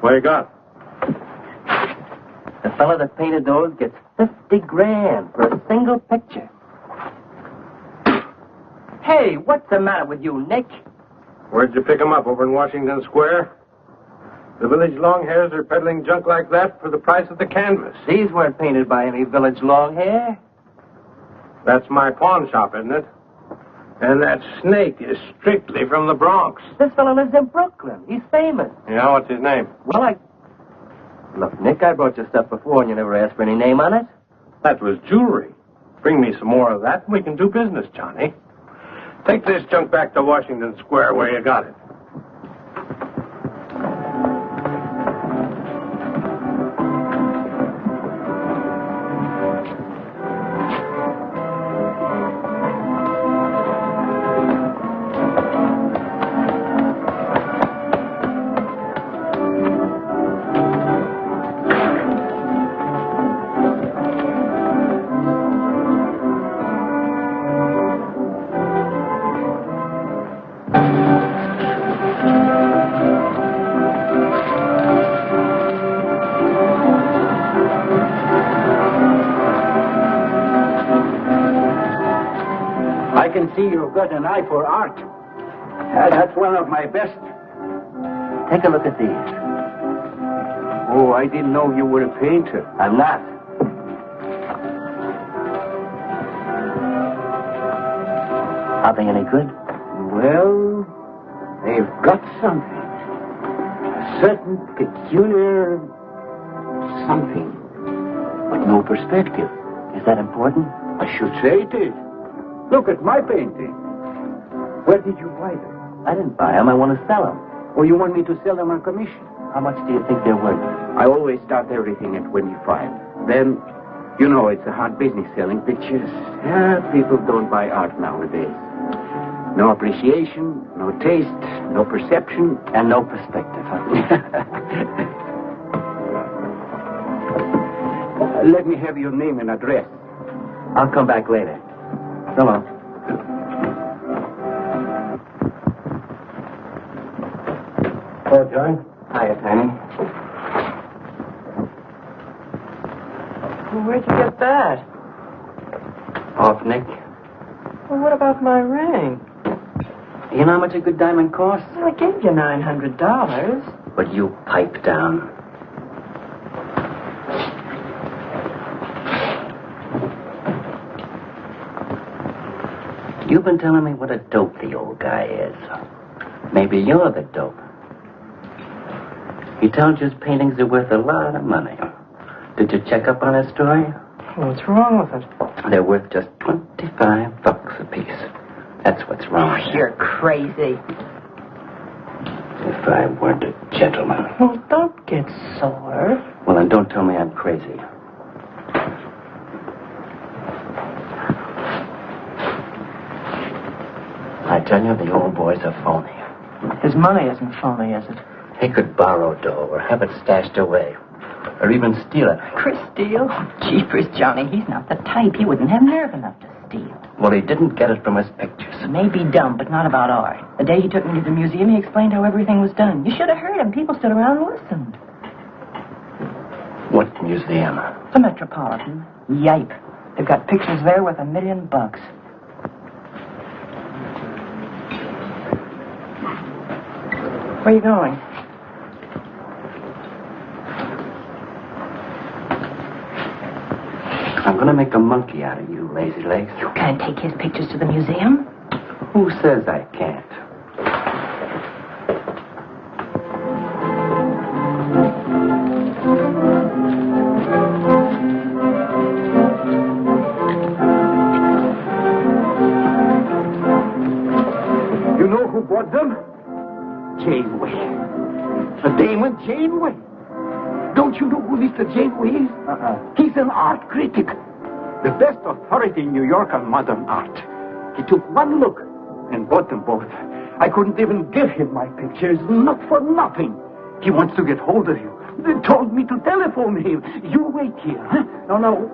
What you got? The fella that painted those gets $50,000 for a single picture. Hey, what's the matter with you, Nick? Where'd you pick 'em up? Over in Washington Square? The village longhairs are peddling junk like that for the price of the canvas. These weren't painted by any village longhair. That's my pawn shop, isn't it? And that snake is strictly from the Bronx. This fellow lives in Brooklyn. He's famous. Yeah, what's his name? Well, Look, Nick, I brought your stuff before and you never asked for any name on it. That was jewelry. Bring me some more of that and we can do business, Johnny. Take this junk back to Washington Square where you got it. I can see you've got an eye for art. That's one of my best. Take a look at these. Oh, I didn't know you were a painter. I'm not. Are they any good? Well, they've got something. A certain peculiar something. But no perspective. Is that important? I should say it is. Look at my painting. Where did you buy them? I didn't buy them. I want to sell them. Or you want me to sell them on commission? How much do you think they're worth? I always start everything at 25. Then, you know, it's a hard business selling pictures. Yeah, people don't buy art nowadays. No appreciation, no taste, no perception, and no perspective. Let me have your name and address. I'll come back later. So long. Oh, Joan. Hiya, Tiny. Well, where'd you get that? Off Nick. Well, what about my ring? You know how much a good diamond costs? Well, I gave you $900. But you pipe down. You've been telling me what a dope the old guy is. Maybe you're the dope. He tells you his paintings are worth a lot of money. Did you check up on his story? What's wrong with it? They're worth just $25 a piece. That's what's wrong. Oh, you're crazy. If I weren't a gentleman. Well, don't get sore. Well, then don't tell me I'm crazy. I tell you, the old boy's a phony. His money isn't phony, is it? He could borrow dough or have it stashed away. Or even steal it. Chris steal? Jeepers, Johnny, he's not the type. He wouldn't have nerve enough to steal. Well, he didn't get it from his pictures. Maybe dumb, but not about art. The day he took me to the museum, he explained how everything was done. You should have heard him. People stood around and listened. What museum? The Metropolitan. Yipe. They've got pictures there worth $1 million. Where are you going? I'm going to make a monkey out of you, lazy legs. You can't take his pictures to the museum. Who says I can't? You know who bought them? Janeway. A Damon Janeway. Don't you know who Mr. Janeway is? He's an art critic. The best authority in New York on modern art. He took one look and bought them both. I couldn't even give him my pictures, not for nothing. He wants to get hold of you. They told me to telephone him. You wait here, huh? No.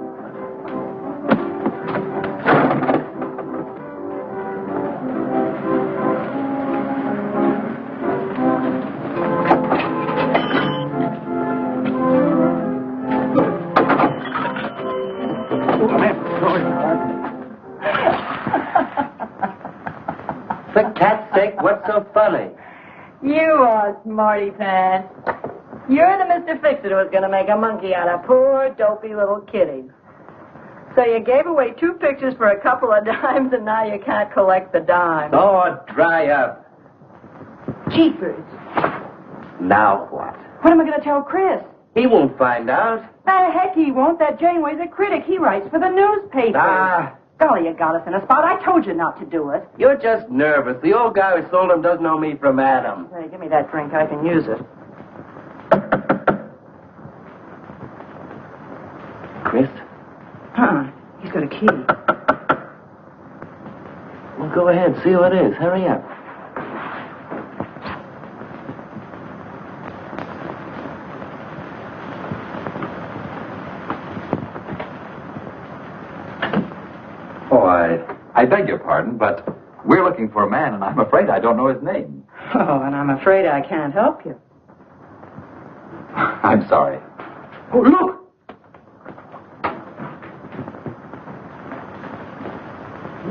For cat's sake, what's so funny? You are smarty pants. You're the Mr. Fix-It who was going to make a monkey out of poor, dopey little kitties. So you gave away 2 pictures for a couple of dimes, and now you can't collect the dimes. Oh, dry up. Jeepers. Now what? What am I going to tell Chris? He won't find out. Heck he won't. That Janeway's a critic. He writes for the newspaper. Golly, you got us in a spot. I told you not to do it. You're just nervous. The old guy who sold him doesn't know me from Adam. Hey, give me that drink. I can use it. Chris? He's got a key. Well, go ahead. See who it is. Hurry up. I beg your pardon, but we're looking for a man, and I'm afraid I don't know his name. Oh, and I'm afraid I can't help you. I'm sorry. Oh, look!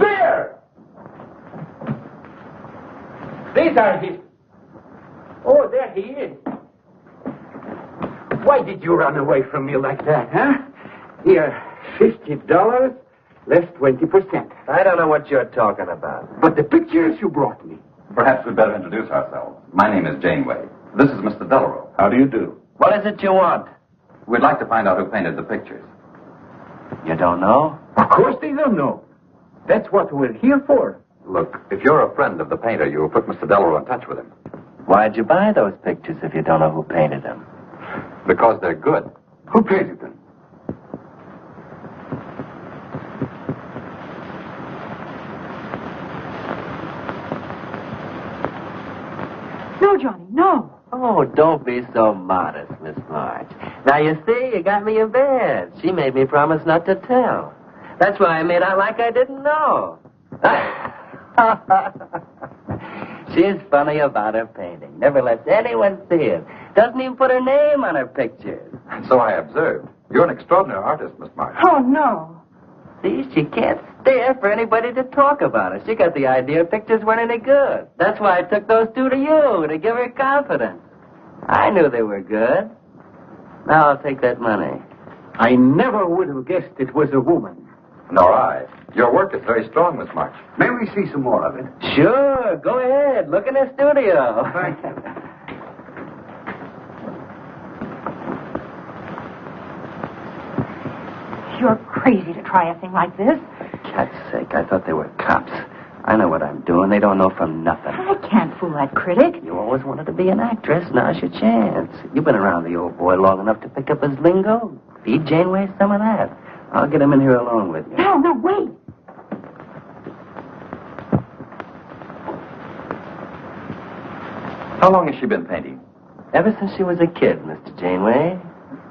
There! These are his... Oh, there he is. Why did you run away from me like that, huh? Here, $50, less 20%. I don't know what you're talking about. But the pictures you brought me. Perhaps we'd better introduce ourselves. My name is Janeway. This is Mr. Delarue. How do you do? What is it you want? We'd like to find out who painted the pictures. You don't know? Of course they don't know. That's what we're here for. Look, if you're a friend of the painter, you'll put Mr. Delarue in touch with him. Why'd you buy those pictures if you don't know who painted them? Because they're good. Who painted them? No, Johnny, no. Oh, don't be so modest, Miss March. Now, you see, you got me in bed. She made me promise not to tell. That's why I made out like I didn't know. She's funny about her painting. Never lets anyone see it. Doesn't even put her name on her pictures. So I observed. You're an extraordinary artist, Miss March. Oh, no. See, she can't stand for anybody to talk about her. She got the idea her pictures weren't any good. That's why I took those two to you, to give her confidence. I knew they were good. Now I'll take that money. I never would have guessed it was a woman. Nor I. Your work is very strong, Miss March. May we see some more of it? Sure, go ahead. Look in the studio. Thank you. You're crazy to try a thing like this. Cat's sake, I thought they were cops. I know what I'm doing. They don't know from nothing. I can't fool that critic. You always wanted to be an actress. Now's your chance. You've been around the old boy long enough to pick up his lingo. Feed Janeway some of that. I'll get him in here alone with you. No, wait. How long has she been painting? Ever since she was a kid, Mr. Janeway.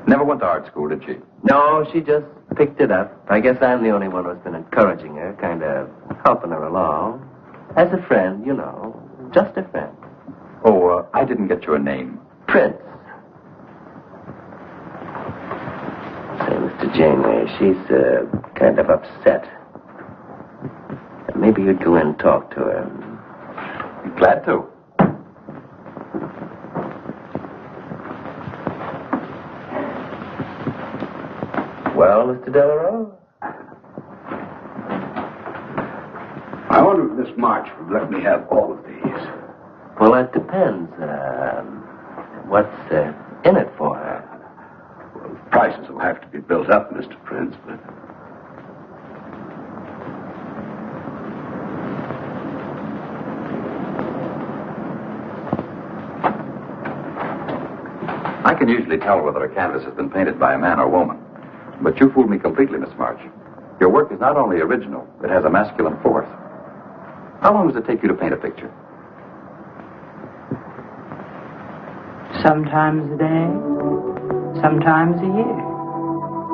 Never went to art school, did she? No, she just picked it up. I guess I'm the only one who's been encouraging her, kind of helping her along. As a friend, you know. Just a friend. Oh, I didn't get your name. Prince. Say, Mr. Janeway, she's kind of upset. Maybe you'd go in and talk to her. Glad to. Well, Mr. Delarue? I wonder if Miss March would let me have all of these. Well, that depends. What's in it for her? Well, prices will have to be built up, Mr. Prince, but... I can usually tell whether a canvas has been painted by a man or woman. But you fooled me completely, Miss March. Your work is not only original, it has a masculine force. How long does it take you to paint a picture? Sometimes a day, sometimes a year.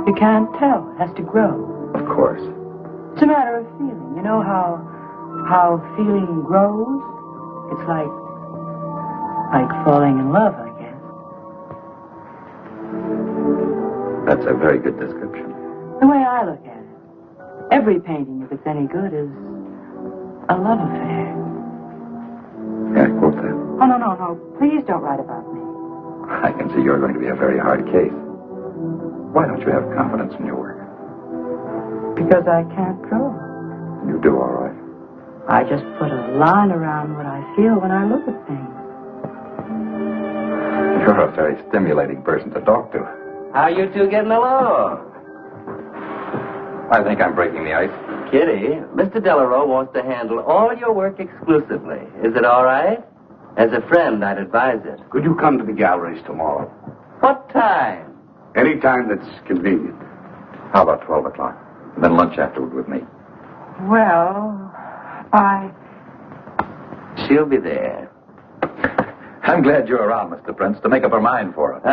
You can't tell. It has to grow. Of course. It's a matter of feeling. You know how feeling grows? It's like falling in love, I guess. That's a very good description. The way I look at it, every painting, if it's any good, is a love affair. Yeah, quote that. Oh, no. Please don't write about me. I can see you're going to be a very hard case. Why don't you have confidence in your work? Because I can't draw. You do all right. I just put a line around what I feel when I look at things. You're a very stimulating person to talk to. How you two getting along? I think I'm breaking the ice. Kitty, Mr. Delarue wants to handle all your work exclusively. Is it all right? As a friend, I'd advise it. Could you come to the galleries tomorrow? What time? Any time that's convenient. How about 12 o'clock? Then lunch afterward with me. Well, She'll be there. I'm glad you're around, Mr. Prince, to make up her mind for it.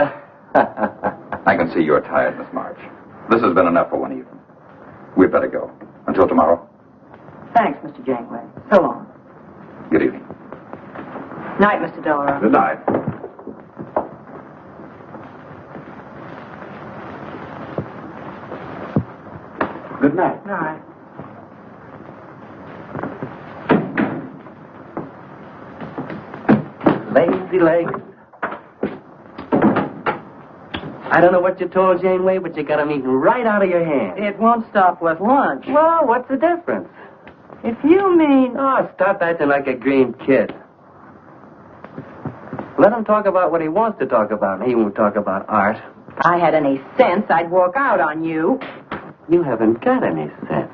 I can see you're tired, Miss March. This has been enough for one evening. We'd better go. Until tomorrow. Thanks, Mr. Janeway. So long. Good evening. Night, Mr. Delarue. Good night. Good night. Night. Lazy legs. I don't know what you told Janeway, but you got him eating right out of your hand. It won't stop with lunch. Well, what's the difference? If you mean... Oh, stop acting like a green kid. Let him talk about what he wants to talk about, and he won't talk about art. If I had any sense, I'd walk out on you. You haven't got any sense.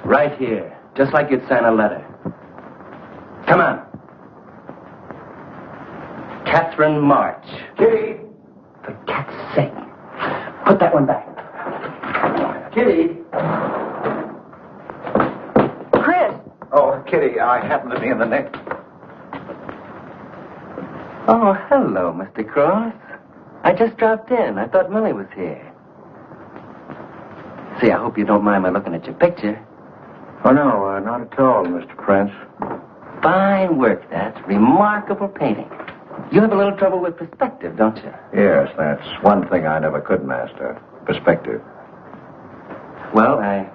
Right here, just like you'd sign a letter. Come on. Catherine March. Kitty! For cat's sake. Put that one back. Kitty. Chris! Oh, Kitty, I happen to be in the next. Oh, hello, Mr. Cross. I just dropped in. I thought Millie was here. See, I hope you don't mind my looking at your picture. Oh, no, not at all, Mr. Prince. Fine work, that's remarkable painting. You have a little trouble with perspective, don't you? Yes, that's one thing I never could master. Perspective. Well, I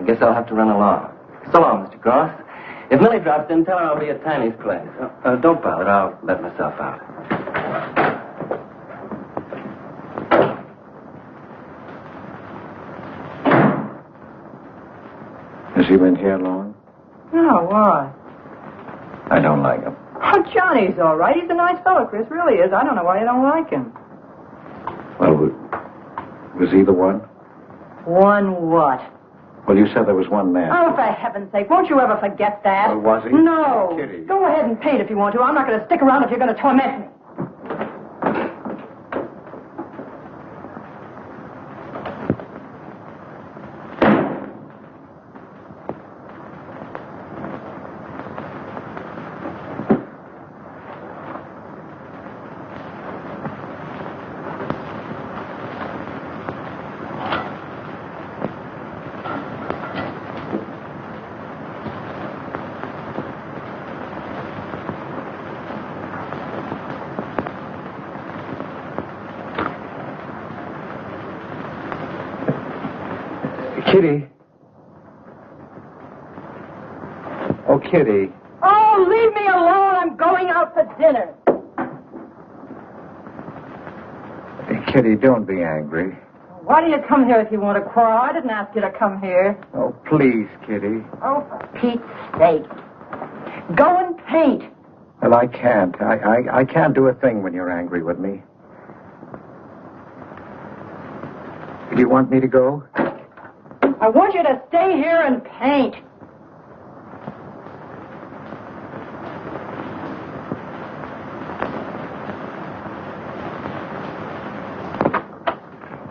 guess I'll have to run along. So long, Mr. Cross. If Millie drops in, tell her I'll be at Tiny's place. Don't bother. I'll let myself out. Has he been here long? No, why? I don't like him. Oh, Johnny's all right. He's a nice fellow, Chris. Really is. I don't know why you don't like him. Well, was he the one? One what? Well, you said there was one man. Oh, for heaven's sake, won't you ever forget that? Well, was he? No. Kitty. Go ahead and paint if you want to. I'm not going to stick around if you're going to torment me. Kitty. Oh, Kitty. Oh, leave me alone. I'm going out for dinner. Hey, Kitty, don't be angry. Why do you come here if you want to quarrel? I didn't ask you to come here. Oh, please, Kitty. Oh, for Pete's sake. Go and paint. Well, I can't. I can't do a thing when you're angry with me. Do you want me to go? I want you to stay here and paint.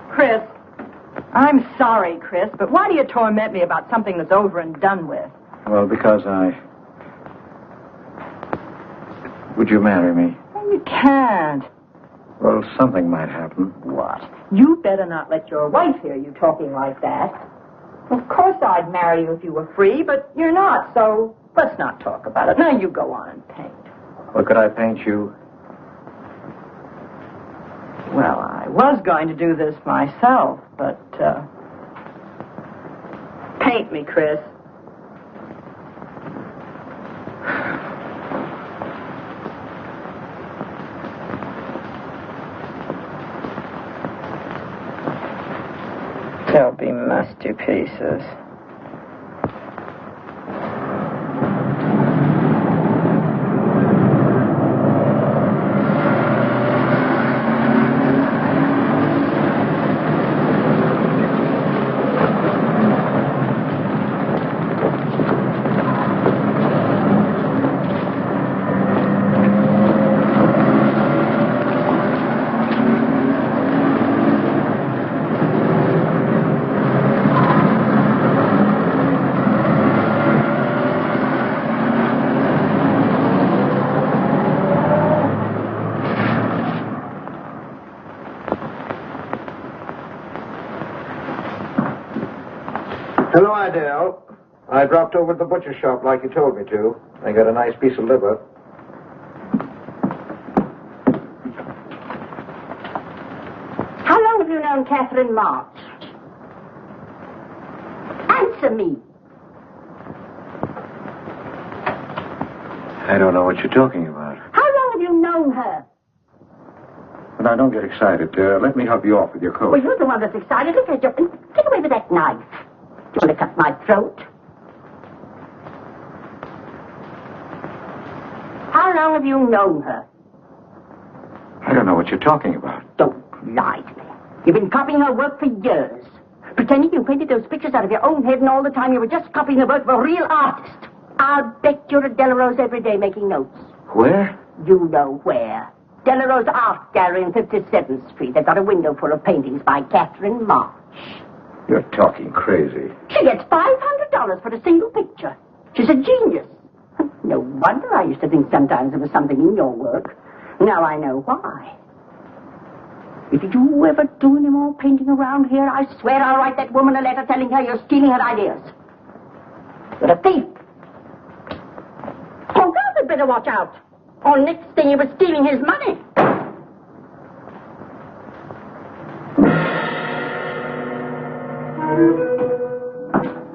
Chris, I'm sorry, Chris, but why do you torment me about something that's over and done with? Well, because Would you marry me? You can't. Well, something might happen. What? You better not let your wife hear you talking like that. Of course I'd marry you if you were free, but you're not, so let's not talk about it. Now you go on and paint. Well, could I paint you? Well, I was going to do this myself, but, paint me, Chris. They'll be masterpieces. Hello, Adele. I dropped over to the butcher shop like you told me to. I got a nice piece of liver. have you known Katharine March? Answer me. I don't know what you're talking about. How long have you known her? But now, don't get excited. Let me help you off with your coat. Well, you're the one that's excited. Look at you. Take away with that knife. Do you want to cut my throat? How long have you known her? I don't know what you're talking about. Don't lie to me. You've been copying her work for years. Pretending you painted those pictures out of your own head, and all the time you were just copying the work of a real artist. I'll bet you're at Delarose's every day making notes. Where? You know where. Delarose's Art Gallery on 57th Street. They've got a window full of paintings by Katharine March. You're talking crazy. She gets $500 for a single picture. She's a genius. No wonder I used to think sometimes there was something in your work. Now I know why. If you ever do any more painting around here, I swear I'll write that woman a letter telling her you're stealing her ideas. You're a thief. Oh, God, had better watch out. Or next thing you were stealing his money.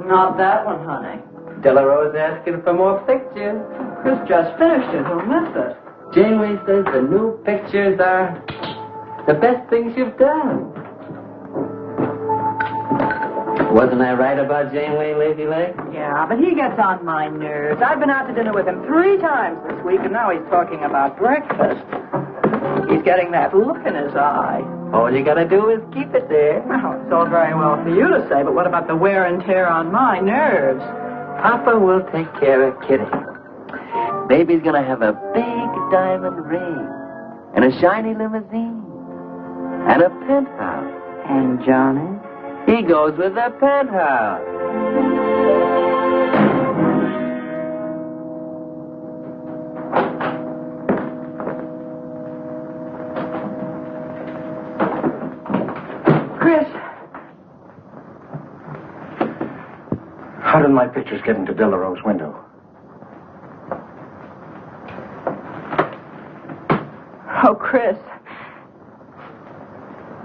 Not that one, honey. Delarose asking for more pictures. Chris just finished it. He'll miss it. Janeway says the new pictures are the best things you've done. Wasn't I right about Janeway, Lazy Leg? Yeah, but he gets on my nerves. I've been out to dinner with him 3 times this week, and now he's talking about breakfast. He's getting that look in his eye. All you gotta do is keep it there. Well, it's all very well for you to say, but what about the wear and tear on my nerves? Papa will take care of Kitty. Baby's gonna have a big diamond ring, and a shiny limousine, and a penthouse. And Johnny? He goes with the penthouse. Chris. How did my pictures get into Delarose's window? Oh, Chris.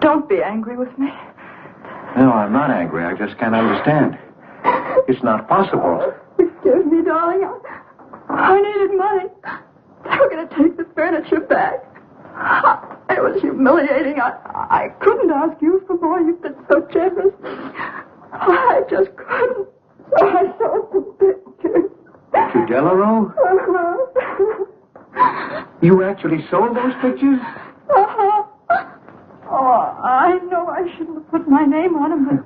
Don't be angry with me. No, I'm not angry. I just can't understand. It's not possible. Excuse me, darling. I needed money. They were going to take the furniture back. It was humiliating. I couldn't ask you for more. You've been so generous. I just couldn't. So I sold the pictures. To Delarose? You actually sold those pictures? Oh, I know I shouldn't have put my name on them, but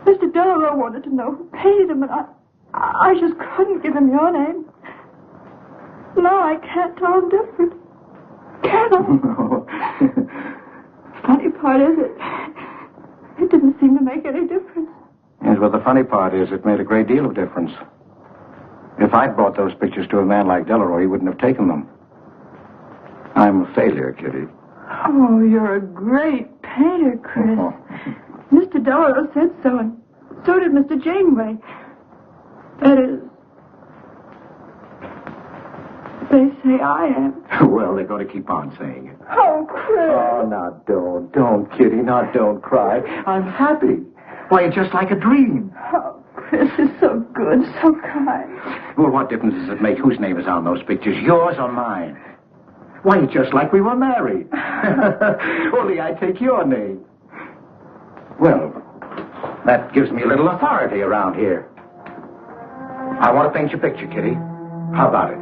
Mr. Delarose wanted to know who painted them, and I just couldn't give him your name. Now I can't tell him different. Can I? Funny part is it didn't seem to make any difference. Yes, well, the funny part is it made a great deal of difference. If I'd brought those pictures to a man like Delarose, he wouldn't have taken them. I'm a failure, Kitty. Oh, you're a great painter, Chris. Mr. Delarose said so, and so did Mr. Janeway. That is, they say I am. Well, they're going to keep on saying it. Oh, Chris. Oh, now, don't, Kitty. Now, don't cry. I'm happy. Why, it's just like a dream. Oh, Chris is so good, so kind. Well, what difference does it make whose name is on those pictures, yours or mine? Why, it's just like we were married. Only I take your name. Well, that gives me a little authority around here. I want to paint your picture, Kitty. How about it?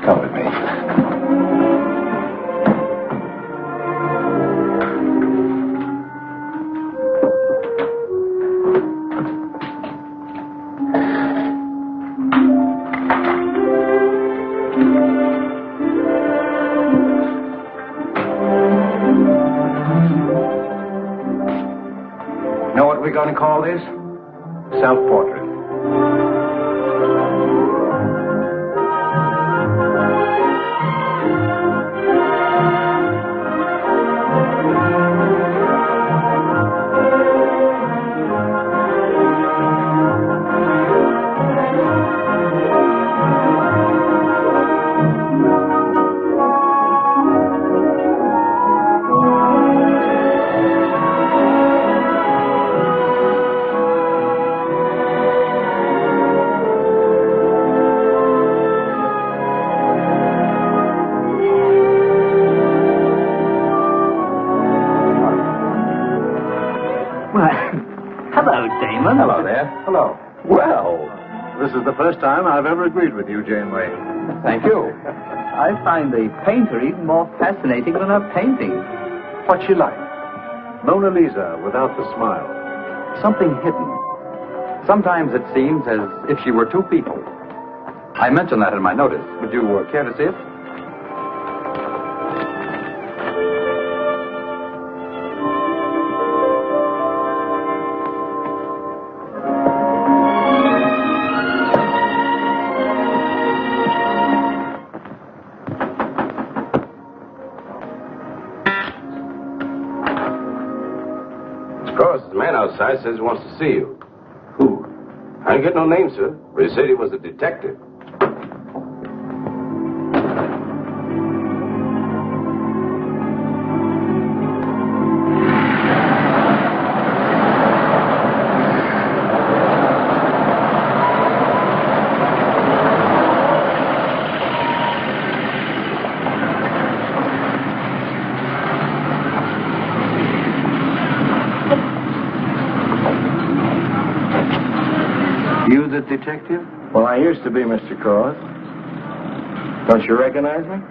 Come with me. Know what we're going to call this? Self-portrait. first time I've ever agreed with you, Janeway. Thank you. I find the painter even more fascinating than her painting. What's she like? Mona Lisa without the smile. Something hidden. Sometimes it seems as if she were two people. I mentioned that in my notice. Would you care to see it? The man outside says he wants to see you. Who? I didn't get no name, sir. But he said he was a detective. You the detective? Well, I used to be, Mr. Cross. Don't you recognize me?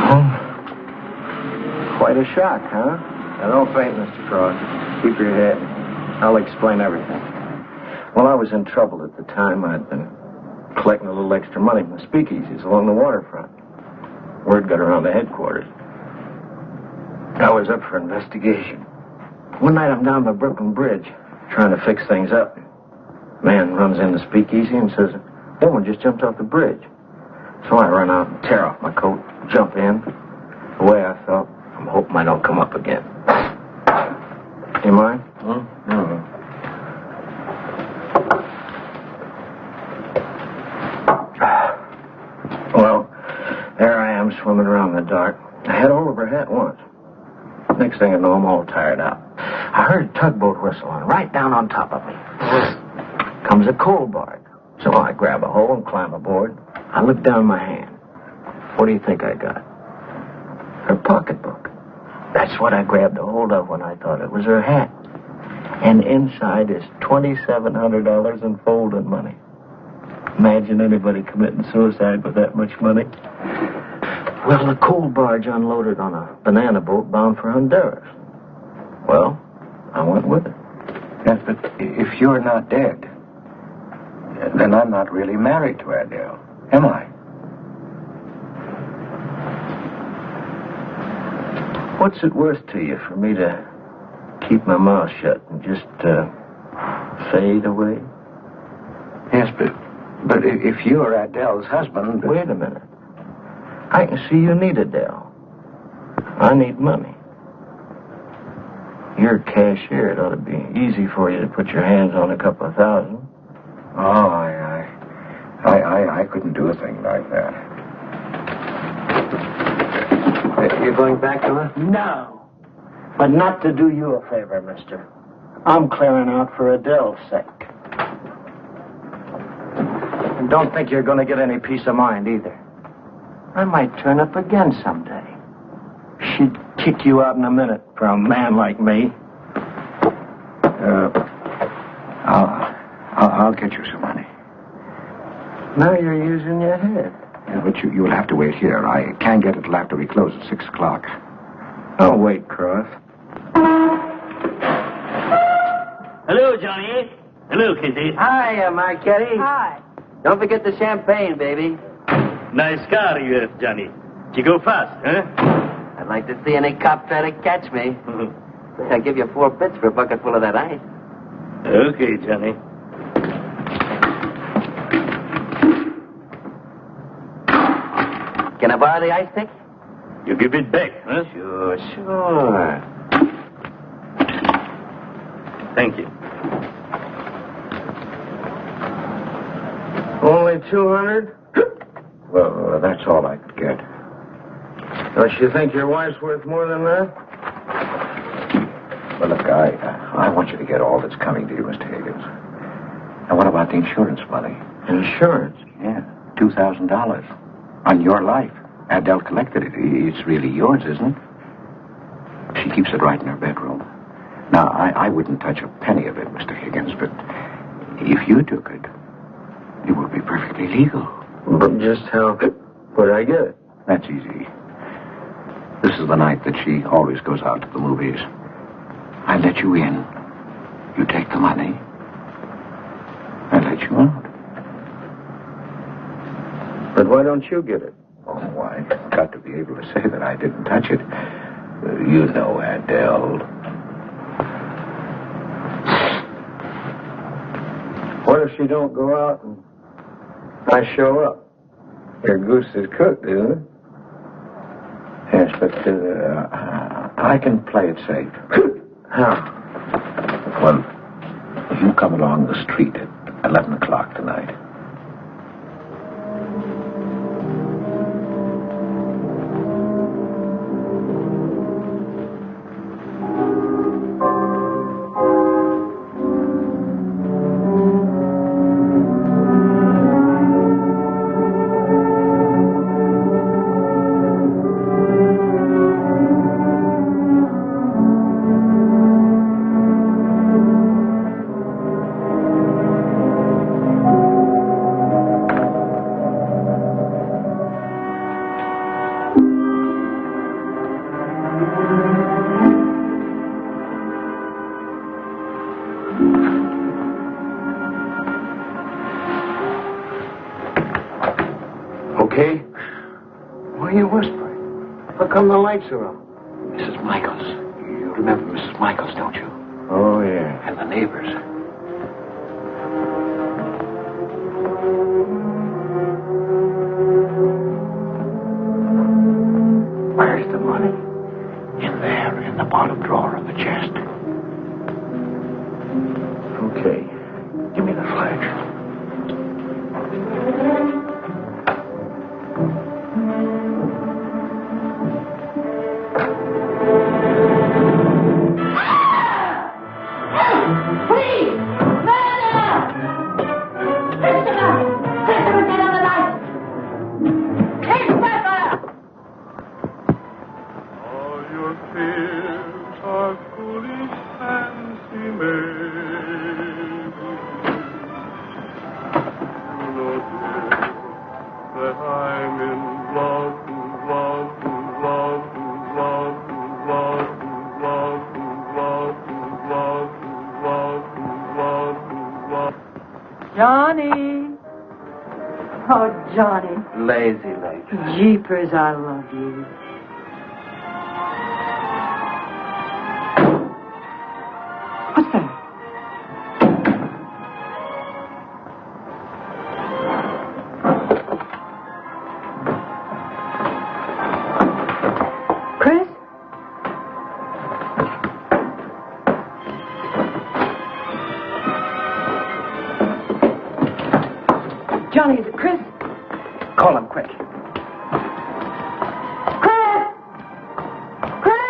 Oh. Quite a shock, huh? Now, don't faint, Mr. Cross. Keep your head. I'll explain everything. Well, I was in trouble at the time. I'd been collecting a little extra money from the speakeasies along the waterfront. Word got around to headquarters. I was up for investigation. One night I'm down by Brooklyn Bridge, trying to fix things up. Man runs in the speakeasy and says, a woman just jumped off the bridge. So I run out and tear off my coat, jump in. The way I felt, I'm hoping I don't come up again. You mind? No. Well, there I am swimming around in the dark. I had hold of her hat once. Next thing I know, I'm all tired out. I heard a tugboat whistling right down on top of me. Comes a coal barge. So I grab a hoe and climb aboard. I look down my hand. What do you think I got? Her pocketbook. That's what I grabbed a hold of when I thought it was her hat. And inside is $2,700 in folding money. Imagine anybody committing suicide with that much money. Well, the coal barge unloaded on a banana boat bound for Honduras. Well, I went with it. Yes, but if you're not dead, then I'm not really married to Adele, am I? What's it worth to you for me to keep my mouth shut and just fade away? Yes, but if you're Adele's husband... Wait a minute. I can see you need Adele. I need money. You're a cashier. It ought to be easy for you to put your hands on a couple of thousand. Oh, I couldn't do a thing like that. You're going back to her? No. But not to do you a favor, mister. I'm clearing out for Adele's sake. And don't think you're going to get any peace of mind either. I might turn up again someday. She'd kick you out in a minute for a man like me. I'll get you some money. Now you're using your head. Yeah, but you'll have to wait here. I can't get it till after we close at 6 o'clock. I'll wait, Cross. Hello, Johnny. Hello, Kizzy. Hi, Margaret. Hi. Don't forget the champagne, baby. Nice car you have, Johnny. You go fast, huh? I'd like to see any cop try to catch me. I'll give you 4 bits for a bucket full of that ice. Okay, Johnny. Can I borrow the ice pick? You give it back, huh? Sure. Thank you. Only 200? Well, that's all I could get. Don't you think your wife's worth more than that? Well, look, I want you to get all that's coming to you, Mr. Higgins. And what about the insurance money? Insurance? Yeah, $2,000. On your life. Adele collected it. It's really yours, isn't it? She keeps it right in her bedroom. Now, I wouldn't touch a penny of it, Mr. Higgins, but if you took it, it would be perfectly legal. But just how would I get it? That's easy. This is the night that she always goes out to the movies. I let you in. You take the money. I let you out. But why don't you get it? Oh, I've got to be able to say that I didn't touch it. You know Adele. What if she don't go out and I show up? Your goose is cooked, isn't it? Yes, but I can play it safe. How? Well, you come along the street at 11 o'clock tonight. Okay? Why are you whispering? How come the lights are on? Mrs. Michaels. You remember Mrs. Michaels, don't you? Oh, yeah. And the neighbors. Where's the money? In there, in the bottom drawer of the chest. Okay. Give me the flash. Johnny. Oh, Johnny. Lazy legs. Jeepers, I love you. What's that? Chris? Johnny, is it Chris? Call him quick.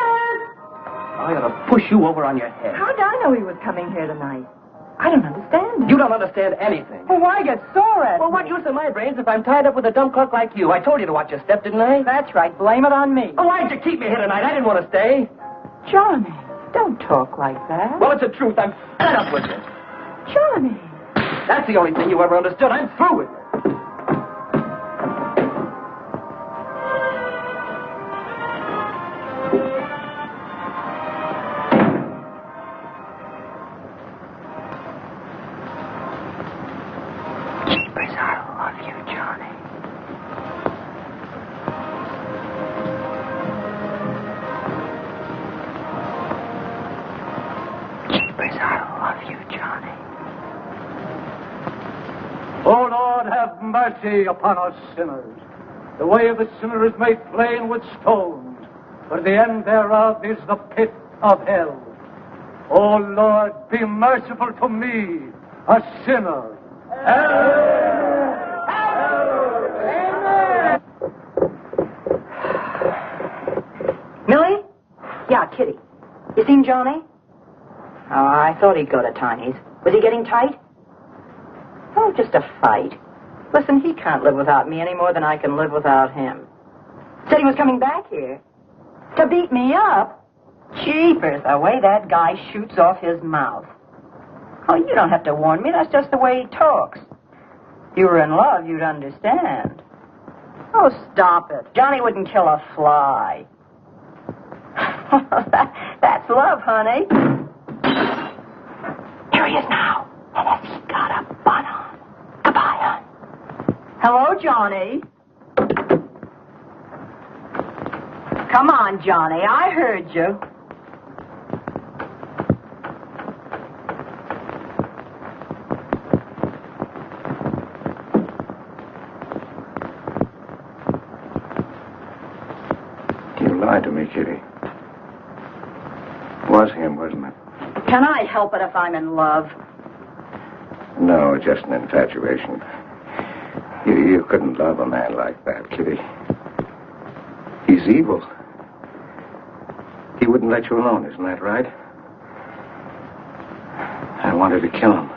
I ought to push you over on your head. How did I know he was coming here tonight? I don't understand it. You don't understand anything. Well, why get sore at Well, me? what use are my brains if I'm tied up with a dumb clerk like you? I told you to watch your step, didn't I? That's right. Blame it on me. Oh, why'd you keep me here tonight? I didn't want to stay. Johnny, don't talk like that. Well, it's the truth. I'm fed up with you. Johnny. That's the only thing you ever understood. I'm through with you. O Lord, have mercy upon us sinners. The way of the sinner is made plain with stones, but the end thereof is the pit of hell. O Lord, be merciful to me, a sinner. Millie? Yeah, Kitty. You seen Johnny? Oh, I thought he'd go to Tiny's. Was he getting tight? Oh, just a fight. Listen, he can't live without me any more than I can live without him. Said he was coming back here. To beat me up? Jeepers, the way that guy shoots off his mouth. Oh, you don't have to warn me. That's just the way he talks. If you were in love, you'd understand. Oh, stop it. Johnny wouldn't kill a fly. That's love, honey. Here he is now. And has he got a bun on? Goodbye, hon. Hello, Johnny. Come on, Johnny. I heard you. You lied to me, Kitty. It was him, wasn't it? Can I help it if I'm in love? No, just an infatuation. You couldn't love a man like that, Kitty. He's evil. He wouldn't let you alone, isn't that right? I wanted to kill him.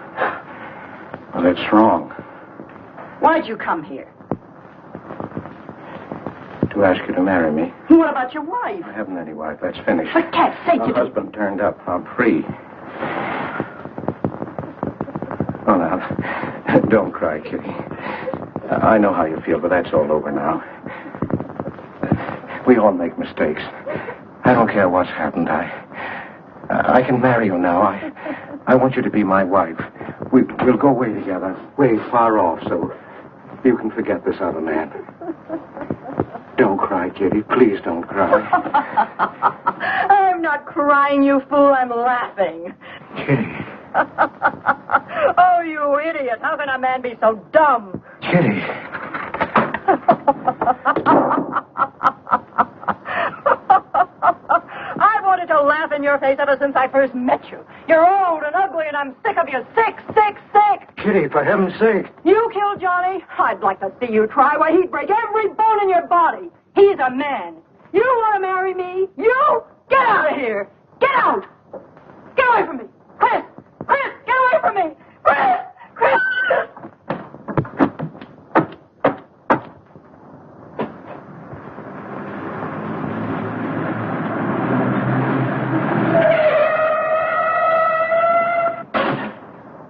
Well, that's wrong. Why'd you come here? To ask you to marry me. What about your wife? I haven't any wife. That's finished. For cat's sake, My husband turned up. I'm free. Oh, now, don't cry, Kitty. I know how you feel, but that's all over now. We all make mistakes. I don't care what's happened. I can marry you now. I want you to be my wife. We'll go way together, way far off, so you can forget this other man. Don't cry, Kitty. Please don't cry. I'm not crying, you fool. I'm laughing. Kitty. Oh, you idiot. How can a man be so dumb? Kitty. I wanted to laugh in your face ever since I first met you. You're old and ugly, and I'm sick of you. Sick, sick, sick. Kitty, for heaven's sake. You killed Johnny? I'd like to see you try. Why, he'd break every bone in your body. He's a man. You want to marry me? You? Get out of here. Get out. Get away from me. Chris! Chris, get away from me. Chris! Chris!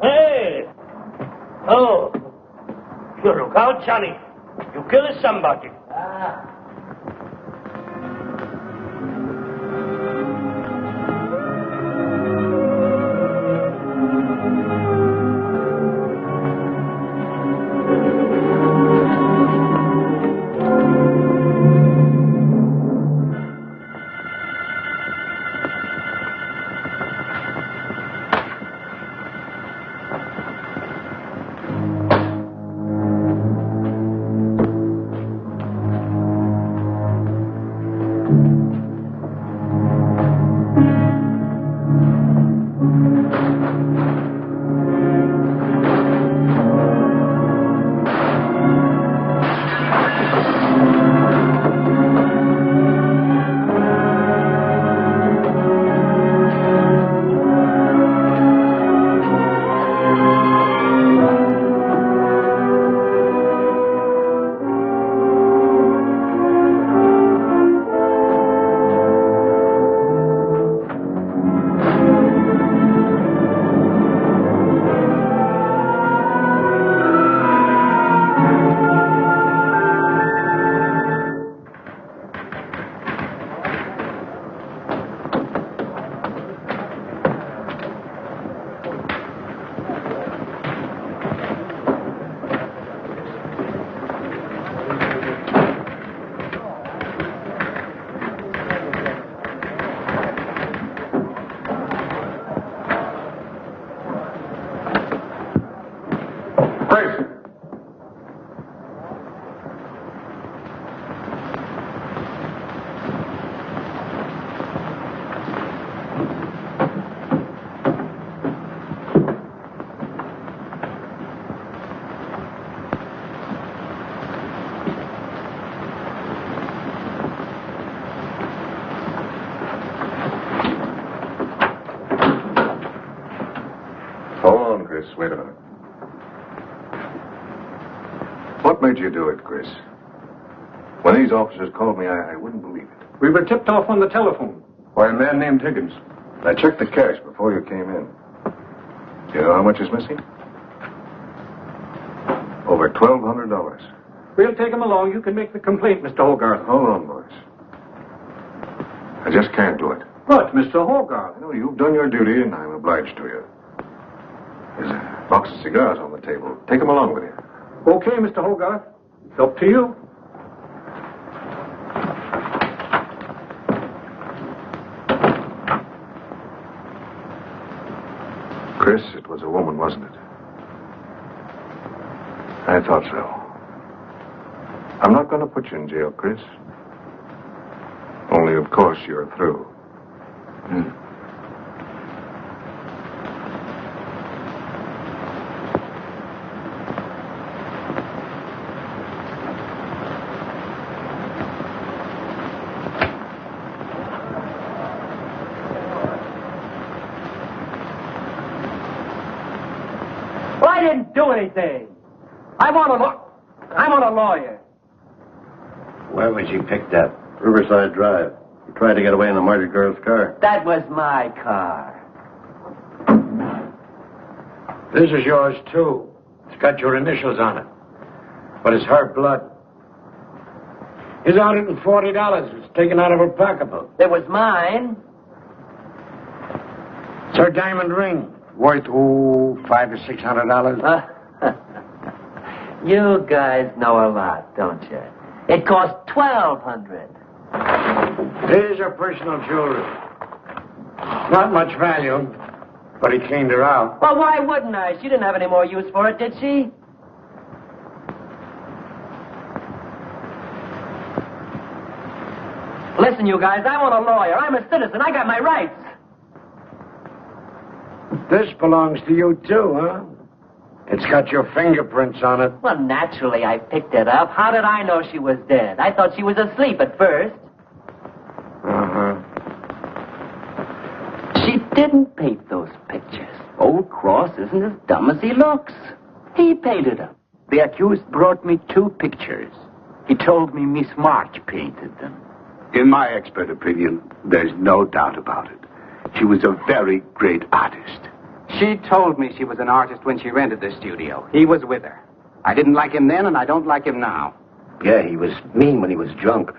Hey! Oh. You look out, Johnny. You killed somebody. Chris, wait a minute. What made you do it, Chris? When these officers called me, I wouldn't believe it. We were tipped off on the telephone. Why, a man named Higgins. I checked the cash before you came in. Do you know how much is missing? Over $1,200. We'll take him along. You can make the complaint, Mr. Hogarth. Hold on, boys. I just can't do it. But, Mr. Hogarth... I know you've done your duty, and I'm obliged to you. There's a box of cigars on the table. Take them along with you. Okay, Mr. Hogarth. It's up to you. Chris, it was a woman, wasn't it? I thought so. I'm not going to put you in jail, Chris. Only, of course, you're through. Well, I didn't do anything. I want a lawyer. Where was he picked up? Riverside Drive. He tried to get away in the murdered girl's car. That was my car. This is yours, too. It's got your initials on it. But it's her blood. Here's $140. It's taken out of her pocketbook. It was mine. It's her diamond ring. Worth, $500 to $600. You guys know a lot, don't you? It cost $1,200. Here's her personal jewelry. Not much value, but he cleaned her out. Well, why wouldn't I? She didn't have any more use for it, did she? Listen, you guys, I want a lawyer. I'm a citizen. I got my rights. This belongs to you, too, huh? It's got your fingerprints on it. Well, naturally, I picked it up. How did I know she was dead? I thought she was asleep at first. She didn't paint those pictures. Old Cross isn't as dumb as he looks. He painted them. The accused brought me 2 pictures. He told me Miss March painted them. In my expert opinion, there's no doubt about it. She was a very great artist. She told me she was an artist when she rented the studio. He was with her. I didn't like him then, and I don't like him now. Yeah, he was mean when he was drunk.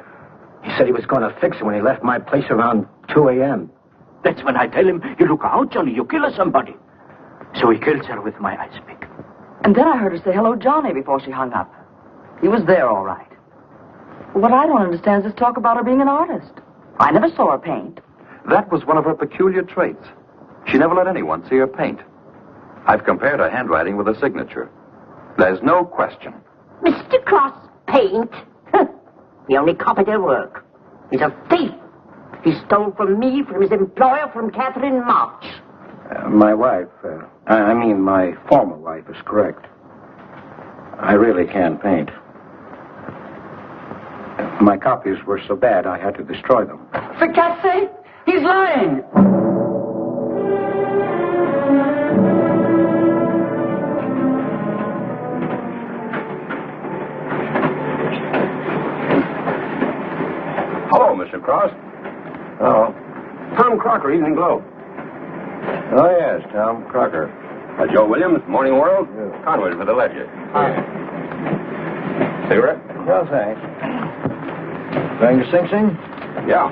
He said he was going to fix it when he left my place around 2 a.m. That's when I tell him, you look out, Johnny, you kill somebody. So he kills her with my ice pick. And then I heard her say hello, Johnny, before she hung up. He was there, all right. What I don't understand is this talk about her being an artist. I never saw her paint. That was one of her peculiar traits. She never let anyone see her paint. I've compared her handwriting with her signature. There's no question. Mr. Cross paint? He only copied her work. He's a thief. He stole from me, from his employer, from Katharine March. My wife, my former wife is correct. I really can't paint. My copies were so bad I had to destroy them. For God's sake, he's lying. Hello, Mr. Cross. Oh. Tom Crocker, Evening Globe. Oh, yes, Tom Crocker. Joe Williams, Morning World. Yeah. Conway for the Ledger. Cigarette? No, thanks. Going to Sing Sing? Yeah.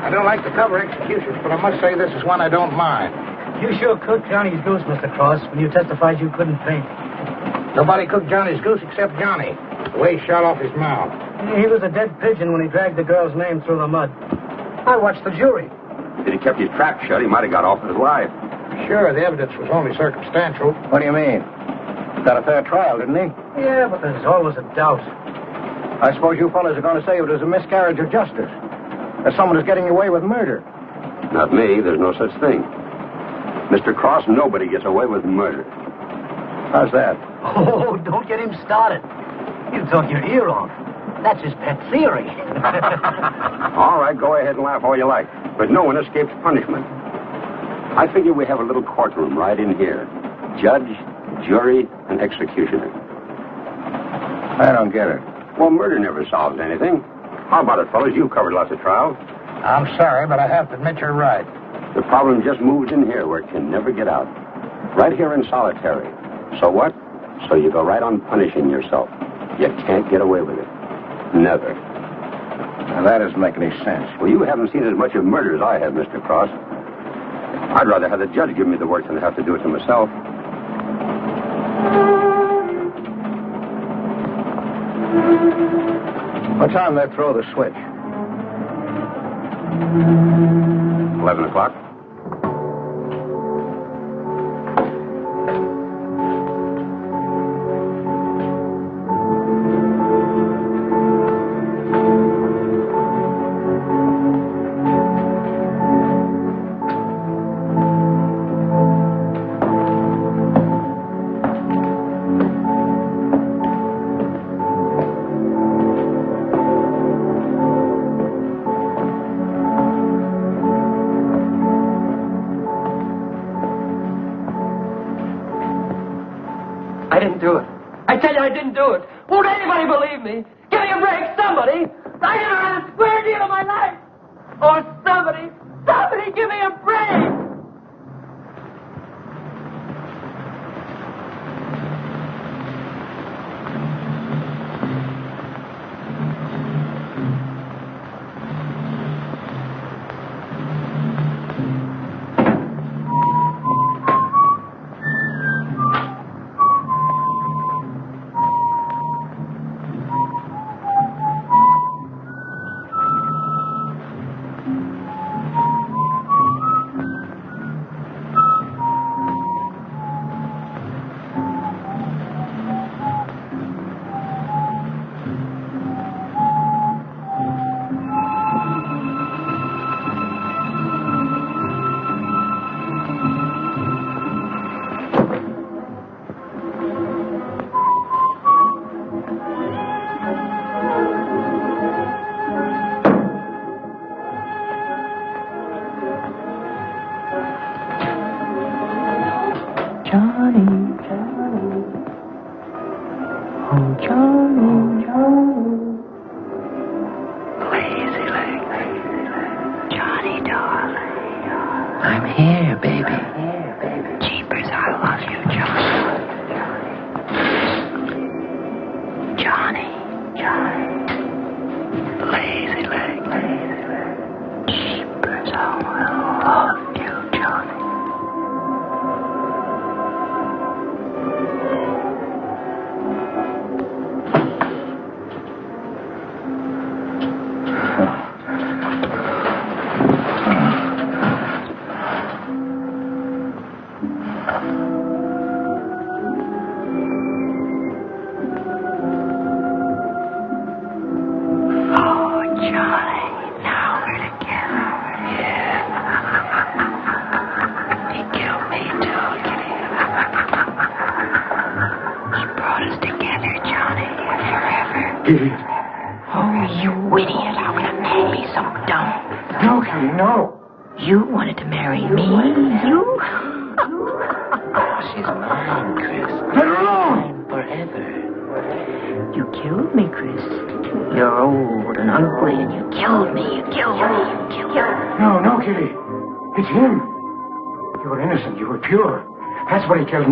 I don't like to cover executions, but I must say this is one I don't mind. You sure cooked Johnny's goose, Mr. Cross, when you testified you couldn't paint. Nobody cooked Johnny's goose except Johnny. The way he shot off his mouth. He was a dead pigeon when he dragged the girl's name through the mud. I watched the jury. If he kept his trap shut, he might have got off with his life. Sure, the evidence was only circumstantial. What do you mean? Got a fair trial, didn't he? Yeah, but there's always a doubt. I suppose you fellas are going to say it was a miscarriage of justice. That someone is getting away with murder. Not me. There's no such thing. Mr. Cross, nobody gets away with murder. How's that? Oh, don't get him started. He'll talk your ear off. That's his pet theory. All right, go ahead and laugh all you like. But no one escapes punishment. I figure we have a little courtroom right in here. Judge, jury, and executioner. I don't get it. Well, murder never solves anything. How about it, fellas? You've covered lots of trials. I'm sorry, but I have to admit you're right. The problem just moves in here where it can never get out. Right here in solitary. So what? So you go right on punishing yourself. You can't get away with it. Never. Now, that doesn't make any sense. Well, you haven't seen as much of murder as I have, Mr. Cross. I'd rather have the judge give me the work than have to do it to myself. What time did they throw the switch? 11 o'clock. I didn't do it. Won't anybody believe me? Give me a break, somebody. I never had a square deal in my life. Or somebody give me a break.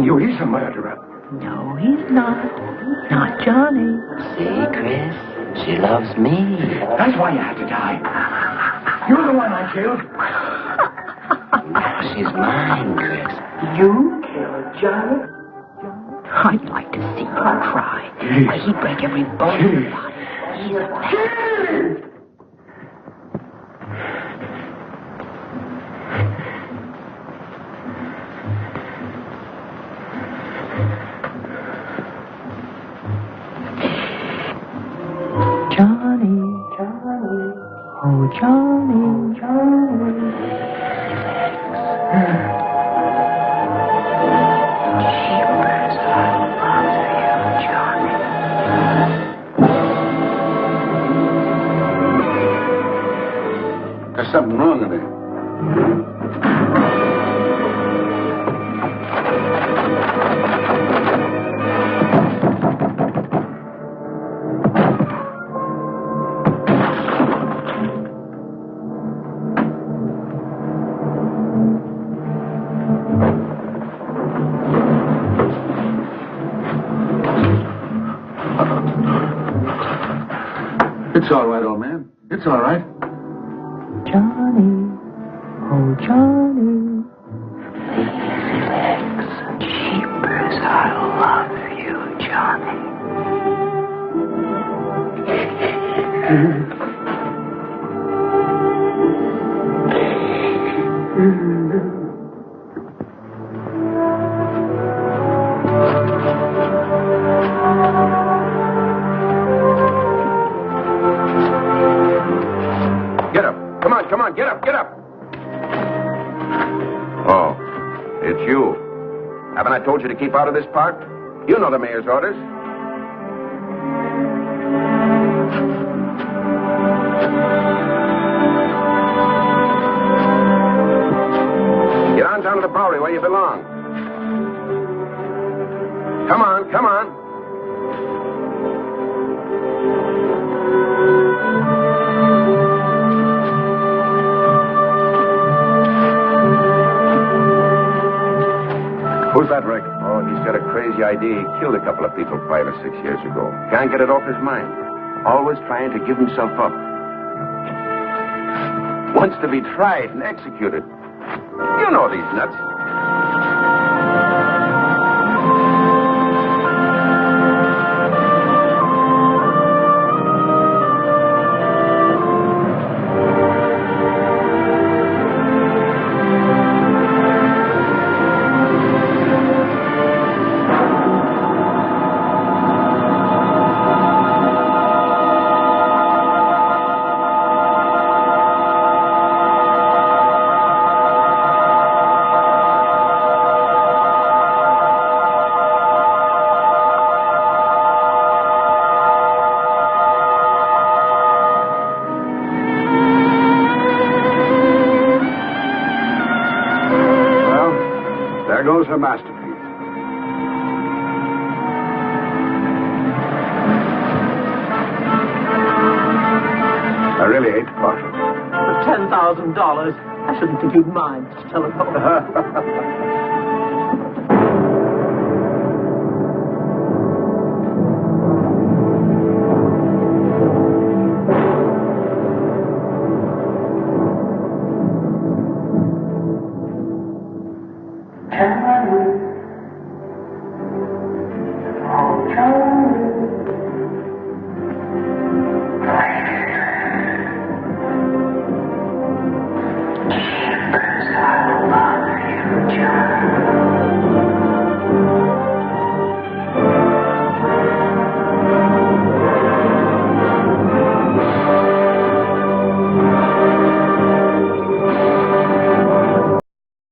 You, he's a murderer. No, he's not. Not Johnny. See, Chris, she loves me. That's why you had to die. You're the one I killed. Now she's mine, Chris. You killed Johnny? I'd like to see him cry. Why, he'd break every bone in his body. He's a man. Something wrong with it. all right, old man. It's all right. Johnny, oh Johnny, lazy legs and sheepers, I love you, Johnny. Get up. Come on, come on, get up, get up. Oh, it's you. Haven't I told you to keep out of this park? You know the mayor's orders. Get on down to the Bowery where you belong. Come on, come on. Who's that, Rick? Oh, he's got a crazy idea. He killed a couple of people 5 or 6 years ago. Can't get it off his mind. Always trying to give himself up. Wants to be tried and executed. You know these nuts. There goes her masterpiece. I really hate to part with it. For $10,000. I shouldn't think you'd mind, Mr. Telephone.